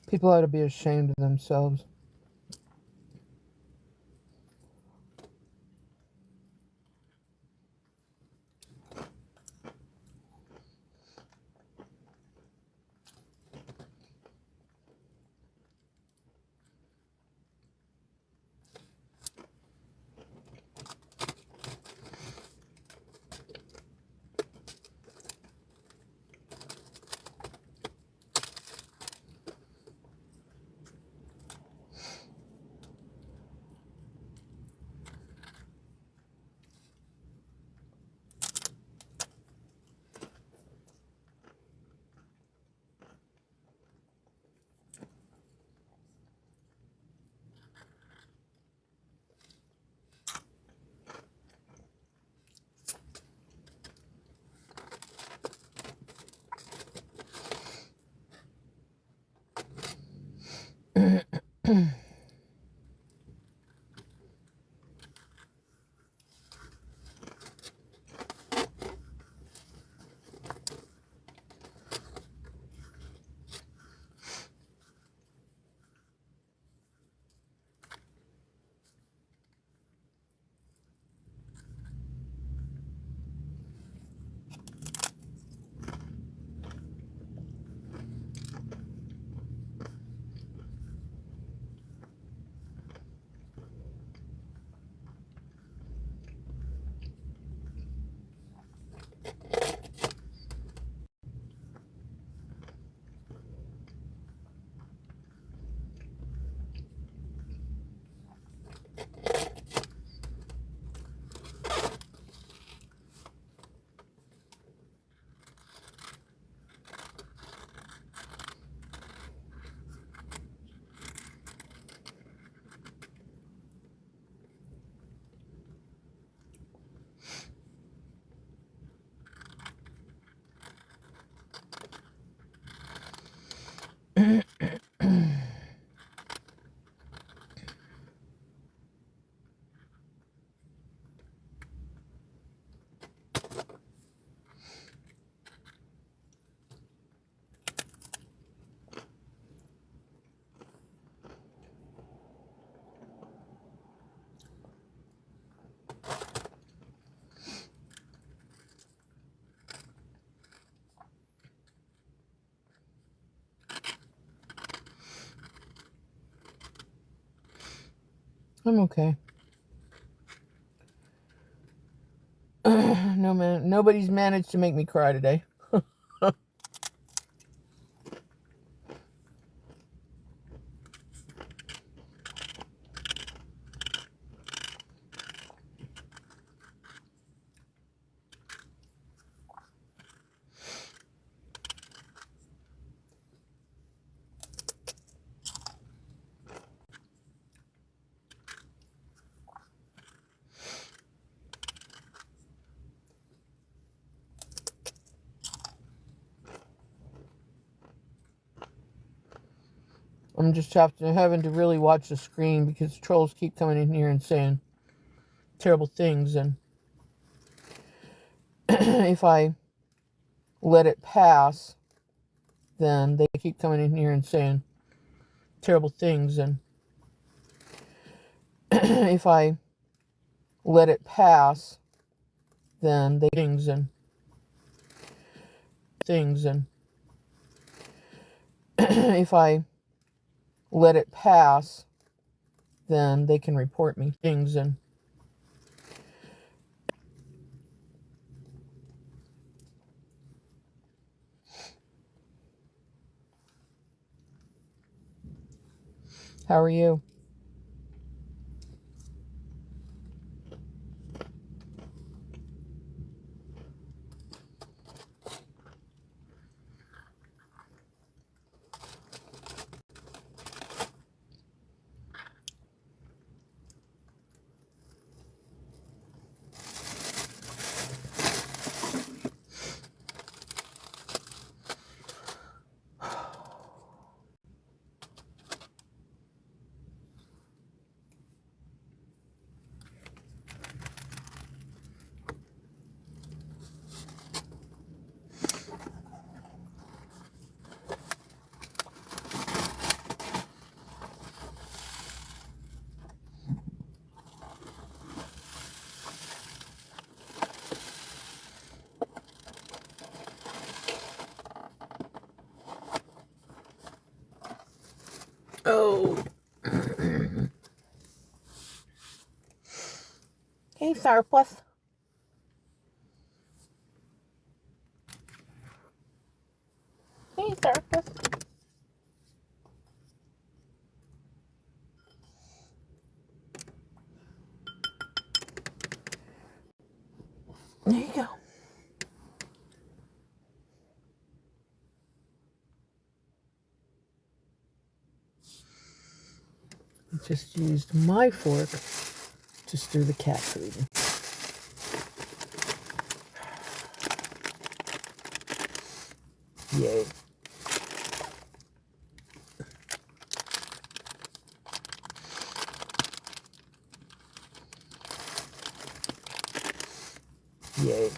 People ought to be ashamed of themselves. I'm okay. No man, nobody's managed to make me cry today. I'm just having to really watch the screen because trolls keep coming in here and saying terrible things, and if I let it pass, then they keep coming in here and saying terrible things, and if I let it pass, then they things, and if I let it pass, then they can report me things. And how are you? Oh. Hey, Surplus. Hey, Surplus. There you go. I just used my fork to stir the cat food. Yay. Yay.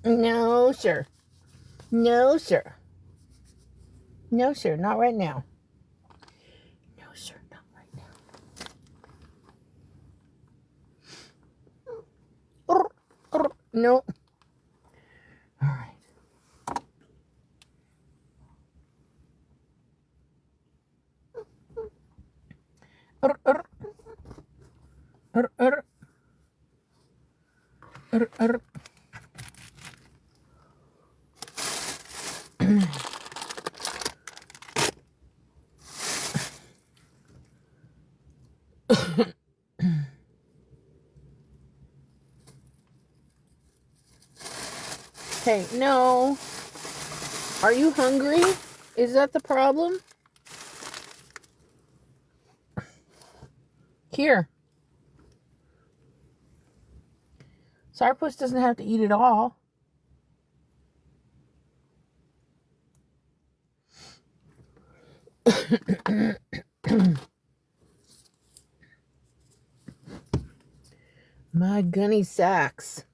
No, sir. No, sir. No, sir. Not right now. No, sir. Not right now. No. All right. Hey, no. Are you hungry? Is that the problem? Here. Sourpuss doesn't have to eat it all. My gunny sacks.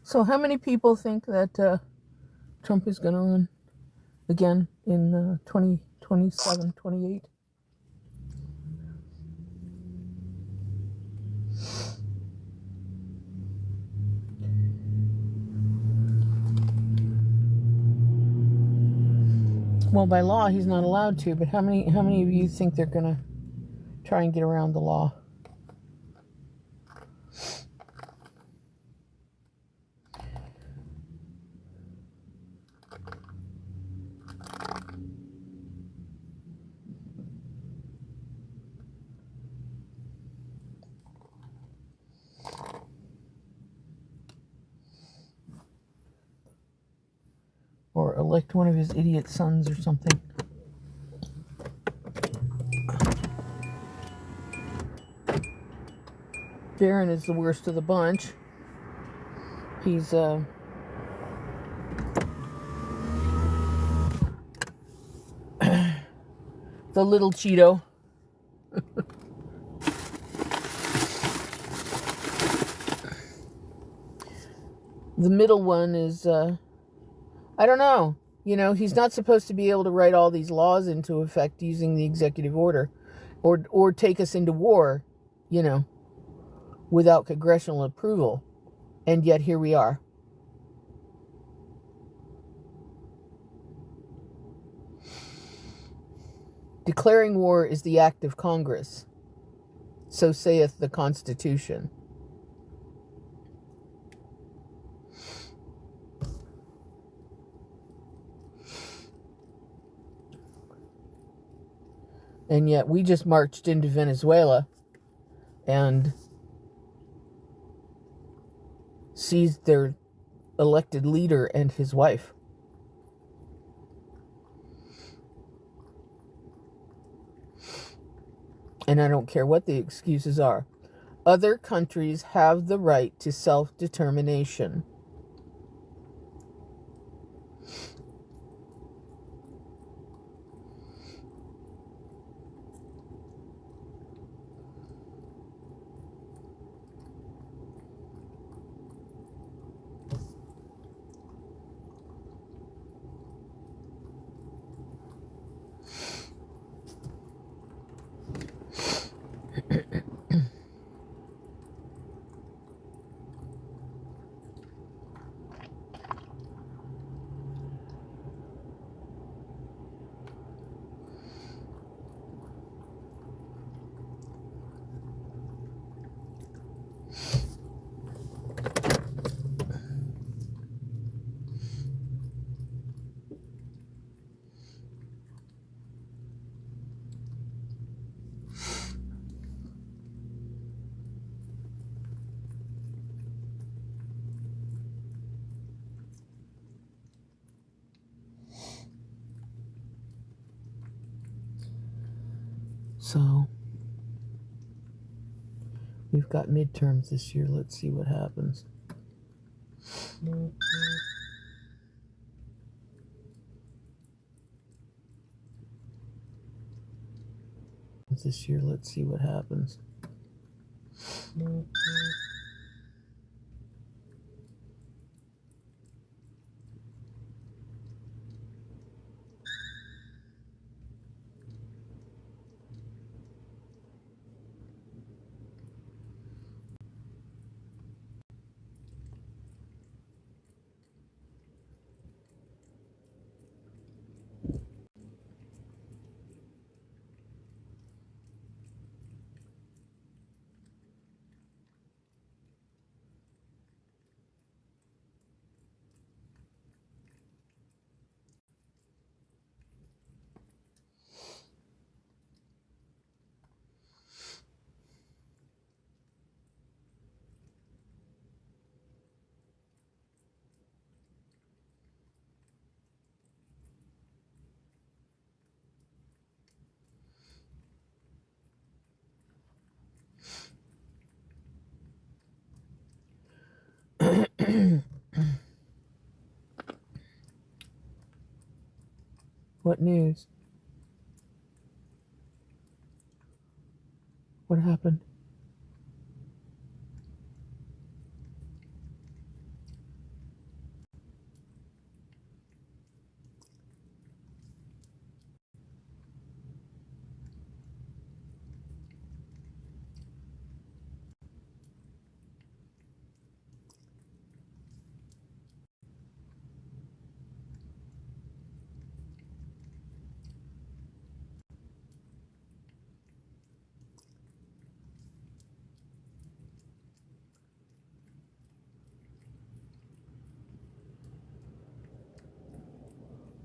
So how many people think that Trump is going to win again in 2027, 28? Well, by law, he's not allowed to, but how many of you think they're going to try and get around the law? elect one of his idiot sons or something. Barron is the worst of the bunch. He's the little Cheeto. The middle one is, I don't know. You know, he's not supposed to be able to write all these laws into effect using the executive order or take us into war, you know, without congressional approval. And yet here we are. Declaring war is the act of Congress. So saith the Constitution. And yet we just marched into Venezuela and seized their elected leader and his wife. And I don't care what the excuses are. Other countries have the right to self-determination. So, we've got midterms this year. Let's see what happens. This year, let's see what happens. What news? What happened?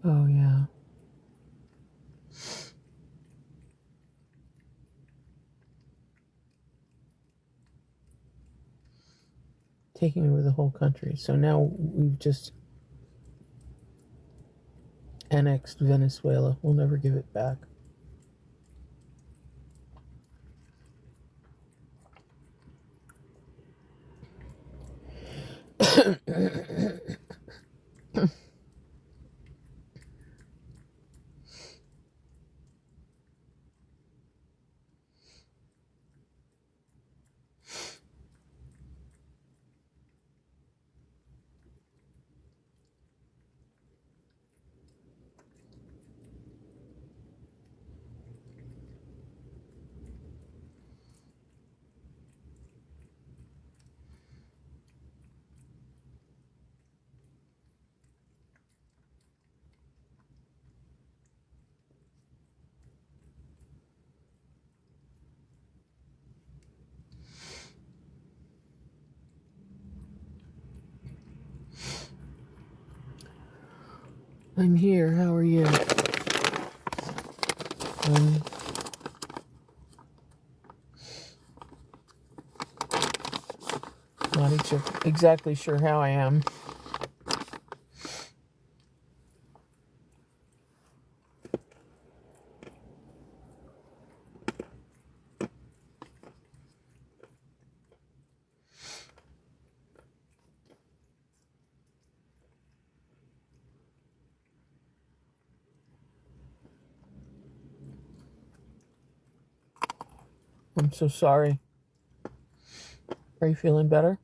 Oh, yeah. Taking over the whole country. So now we've just annexed Venezuela. We'll never give it back. I'm here. How are you? Not exactly sure how I am. I'm so sorry. Are you feeling better?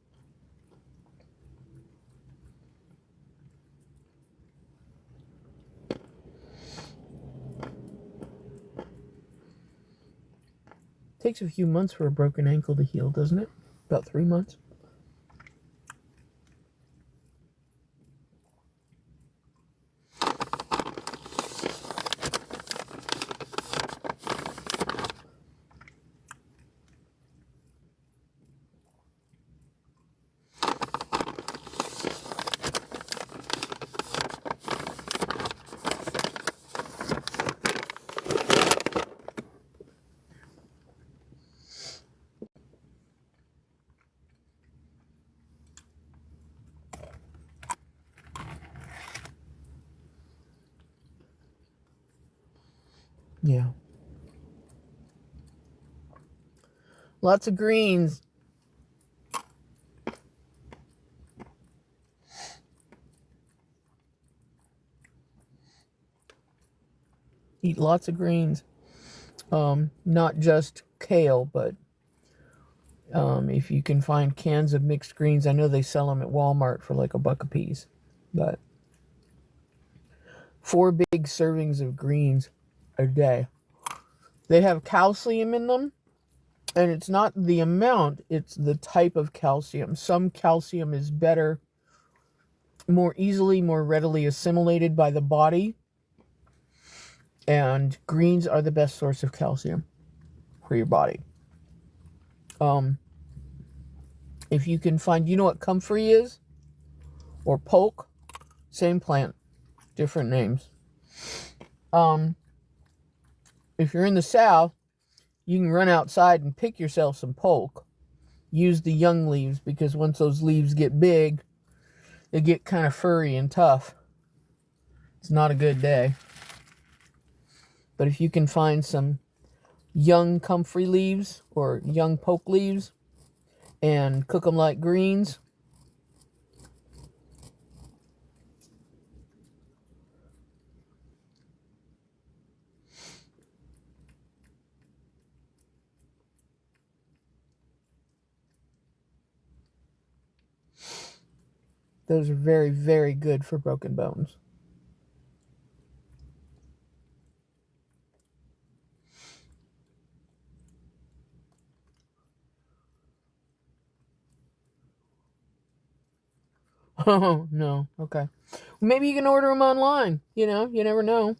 Takes a few months for a broken ankle to heal, doesn't it? About 3 months. Yeah. Lots of greens. Eat lots of greens. Not just kale, but if you can find cans of mixed greens, I know they sell them at Walmart for like $1 a piece. But 4 big servings of greens a day. They have calcium in them, and it's not the amount, it's the type of calcium. Some calcium is better, more easily, more readily assimilated by the body, and greens are the best source of calcium for your body. If you can find, you know what comfrey is? Or poke? Same plant, different names. If you're in the South, you can run outside and pick yourself some poke. Use the young leaves, because once those leaves get big, they get kind of furry and tough. It's not a good day. But if you can find some young comfrey leaves or young poke leaves and cook them like greens, those are very, very good for broken bones. Oh, no. Okay. Maybe you can order them online. You know, you never know.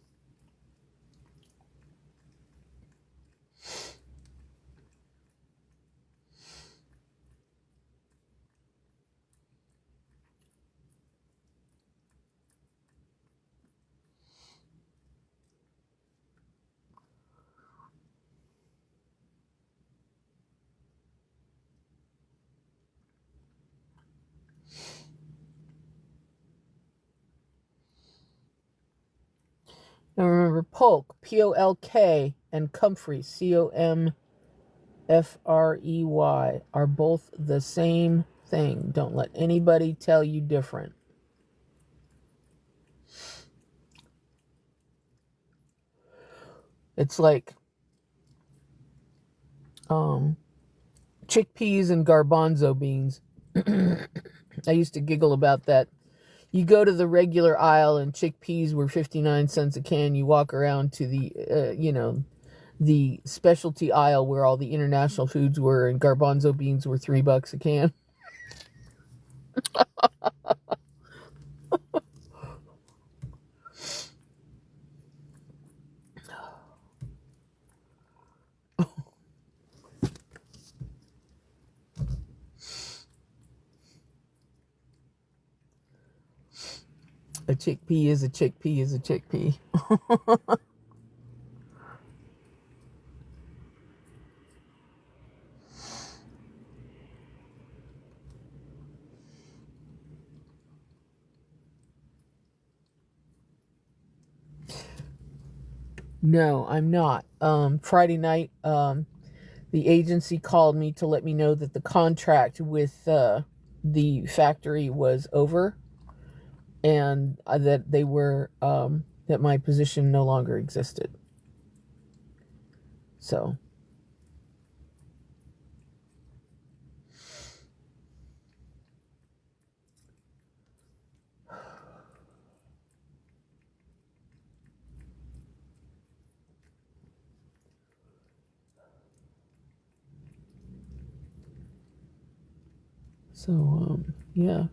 Remember, Polk, P-O-L-K, and Comfrey, C-O-M-F-R-E-Y, are both the same thing. Don't let anybody tell you different. It's like chickpeas and garbanzo beans. I used to giggle about that. You go to the regular aisle and chickpeas were 59 cents a can. You walk around to the, the specialty aisle where all the international foods were, and garbanzo beans were $3 a can. A chickpea is a chickpea is a chickpea. No, I'm not. Friday night, the agency called me to let me know that the contract with the factory was over, and that they were that my position no longer existed. So yeah.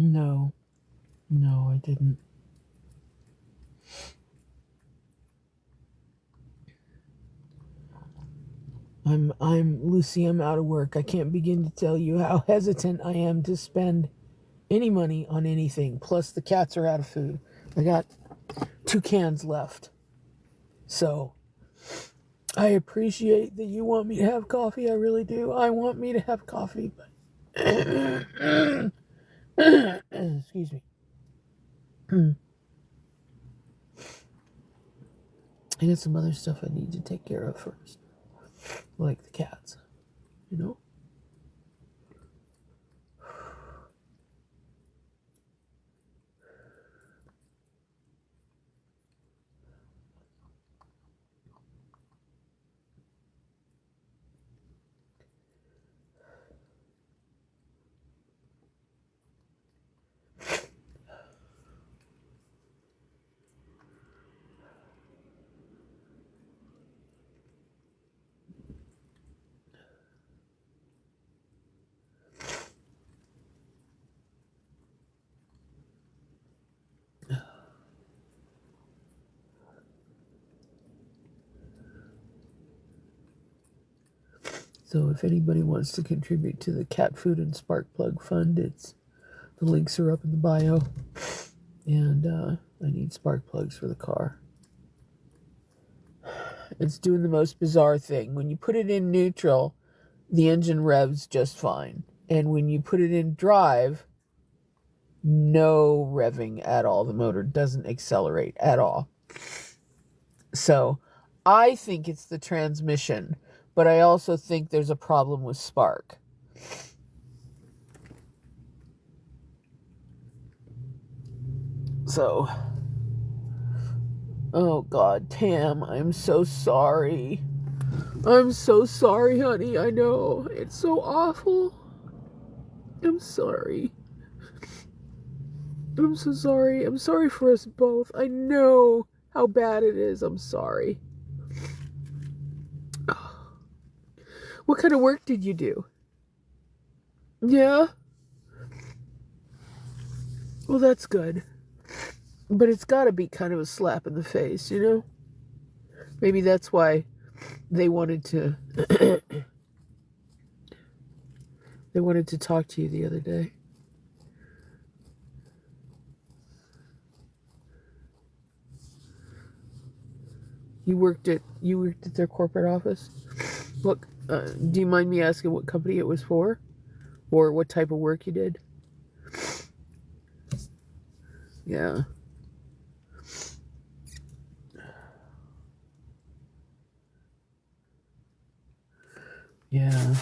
No, I didn't. I'm Lucy, I'm out of work. I can't begin to tell you how hesitant I am to spend any money on anything. Plus the cats are out of food. I got 2 cans left. So I appreciate that you want me to have coffee. I really do. I want me to have coffee, but excuse me. I got some other stuff I need to take care of first, like the cats, you know? So if anybody wants to contribute to the Cat Food and Spark Plug Fund, the links are up in the bio. And I need spark plugs for the car. It's doing the most bizarre thing. When you put it in neutral, the engine revs just fine. And when you put it in drive, no revving at all. The motor doesn't accelerate at all. So I think it's the transmission, but I also think there's a problem with spark. So, oh God, Tam, I'm so sorry. I'm so sorry, honey. I know. It's so awful. I'm sorry. I'm so sorry. I'm sorry for us both. I know how bad it is. I'm sorry. What kind of work did you do? Yeah? Well, that's good. But it's got to be kind of a slap in the face, you know? Maybe that's why they wanted to they wanted to talk to you the other day. You worked at their corporate office? What do you mind me asking what company it was for? Or what type of work you did? Yeah. Yeah.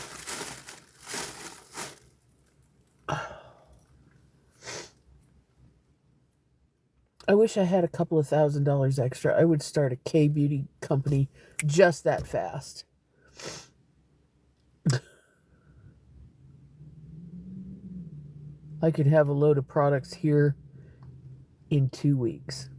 I wish I had a couple of $1,000 extra. I would start a K-beauty company just that fast. I could have a load of products here in 2 weeks.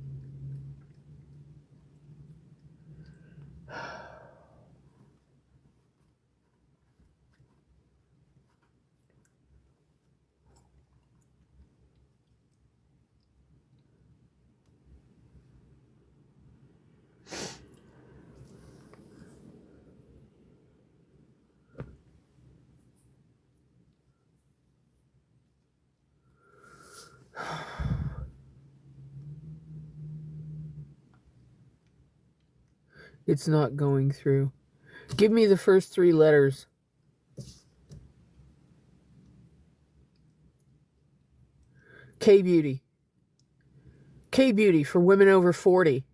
It's not going through. Give me the first 3 letters. K-beauty. K-beauty for women over 40.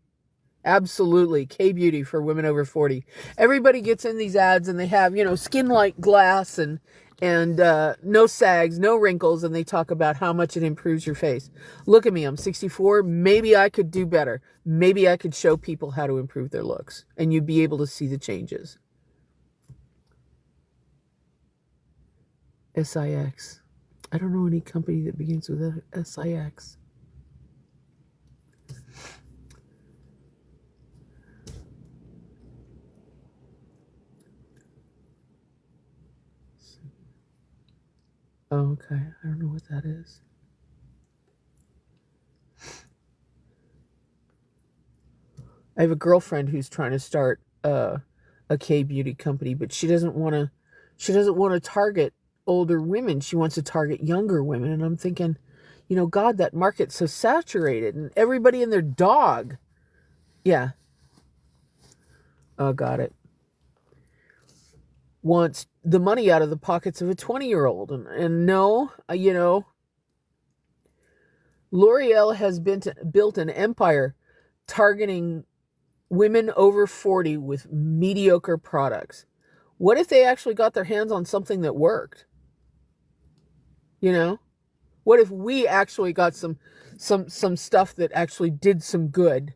Absolutely. K-beauty for women over 40. Everybody gets in these ads and they have, skin like glass and no sags, no wrinkles, and they talk about how much it improves your face. Look at me. I'm 64. Maybe I could do better. Maybe I could show people how to improve their looks, and you'd be able to see the changes. SIX. I don't know any company that begins with SIX. Oh, okay. I don't know what that is. I have a girlfriend who's trying to start a K-beauty company, but she doesn't want to target older women. She wants to target younger women. And I'm thinking, God, that market's so saturated, and everybody and their dog. Yeah. Oh, got it. Wants the money out of the pockets of a 20-year-old. And no, L'Oreal has built an empire targeting women over 40 with mediocre products. What if they actually got their hands on something that worked? What if we actually got some stuff that actually did some good?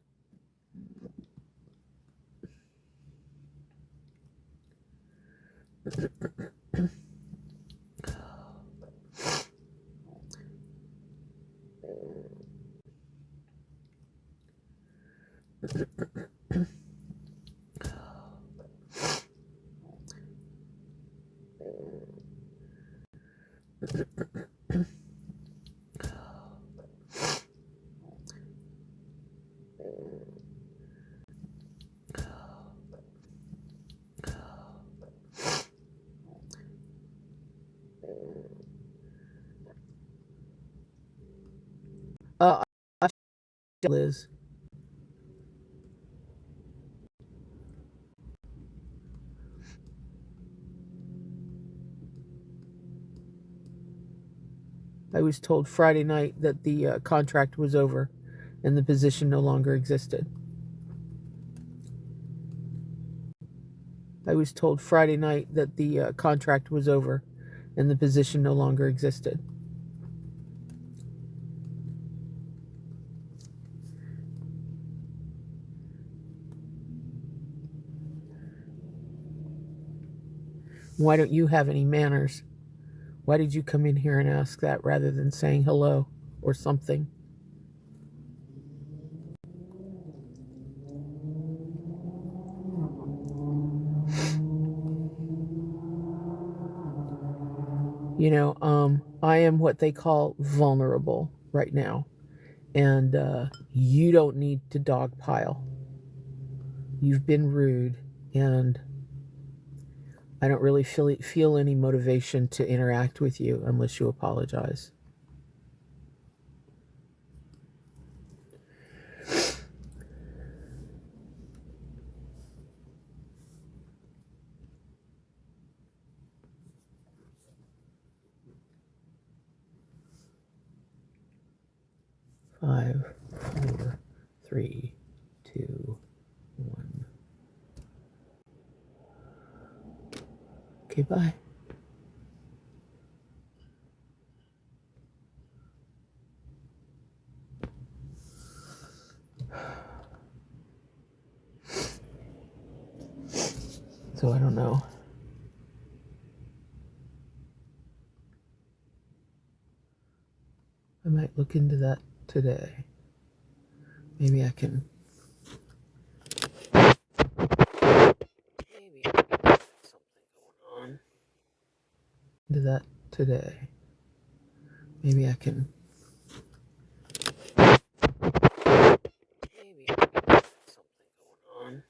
Uh, Liz. I was told Friday night that the contract was over and the position no longer existed. I was told Friday night that the contract was over and the position no longer existed. Why don't you have any manners? Why did you come in here and ask that rather than saying hello or something? I am what they call vulnerable right now. And you don't need to dogpile. You've been rude, and I don't really feel any motivation to interact with you unless you apologize. Five, four, three, two, one. Okay, bye. So I don't know. I might look into that today. Maybe I can. Maybe something going on. Into that today. Maybe I can. Maybe something going on.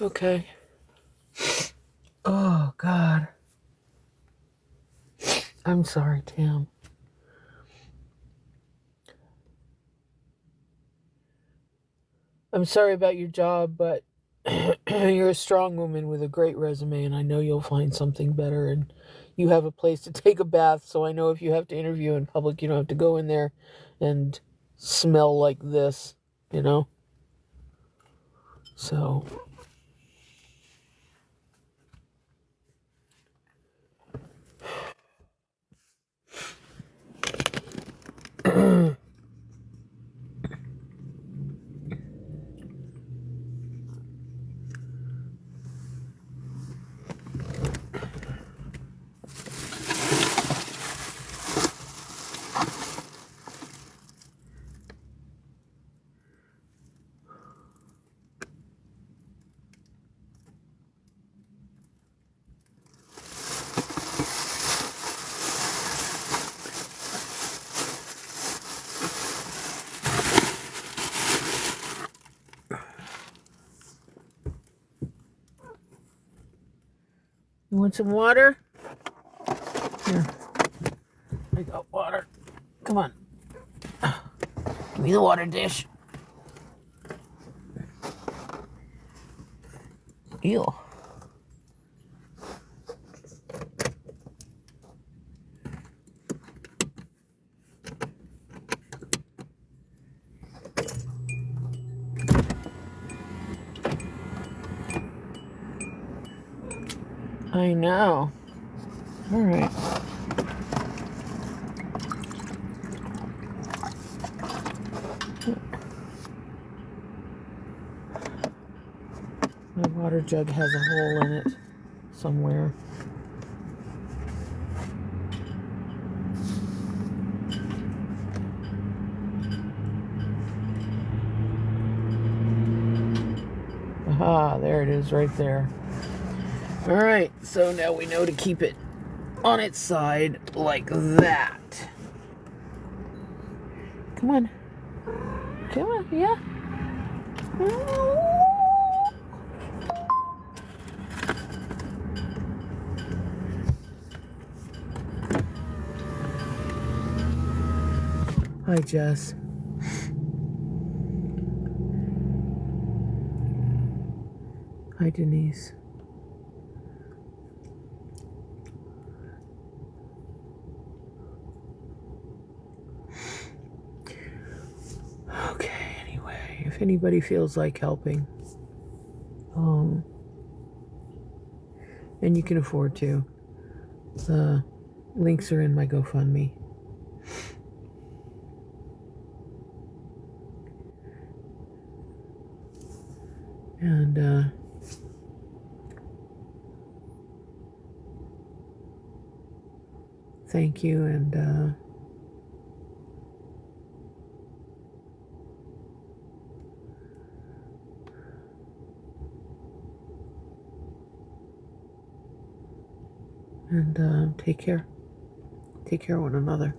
Okay. Oh, God. I'm sorry, Tam. I'm sorry about your job, but you're a strong woman with a great resume, and I know you'll find something better. And you have a place to take a bath, so I know if you have to interview in public, you don't have to go in there and smell like this, you know? So, you want some water? Here, I got water. Come on. Give me the water dish. Ew. I know. All right. My water jug has a hole in it somewhere. Aha, there it is right there. All right, so now we know to keep it on its side like that. Come on. Come on, yeah. Hi, Jess. Hi, Denise. Okay, anyway, if anybody feels like helping, and you can afford to, the links are in my GoFundMe. And, thank you, and, take care. Take care of one another.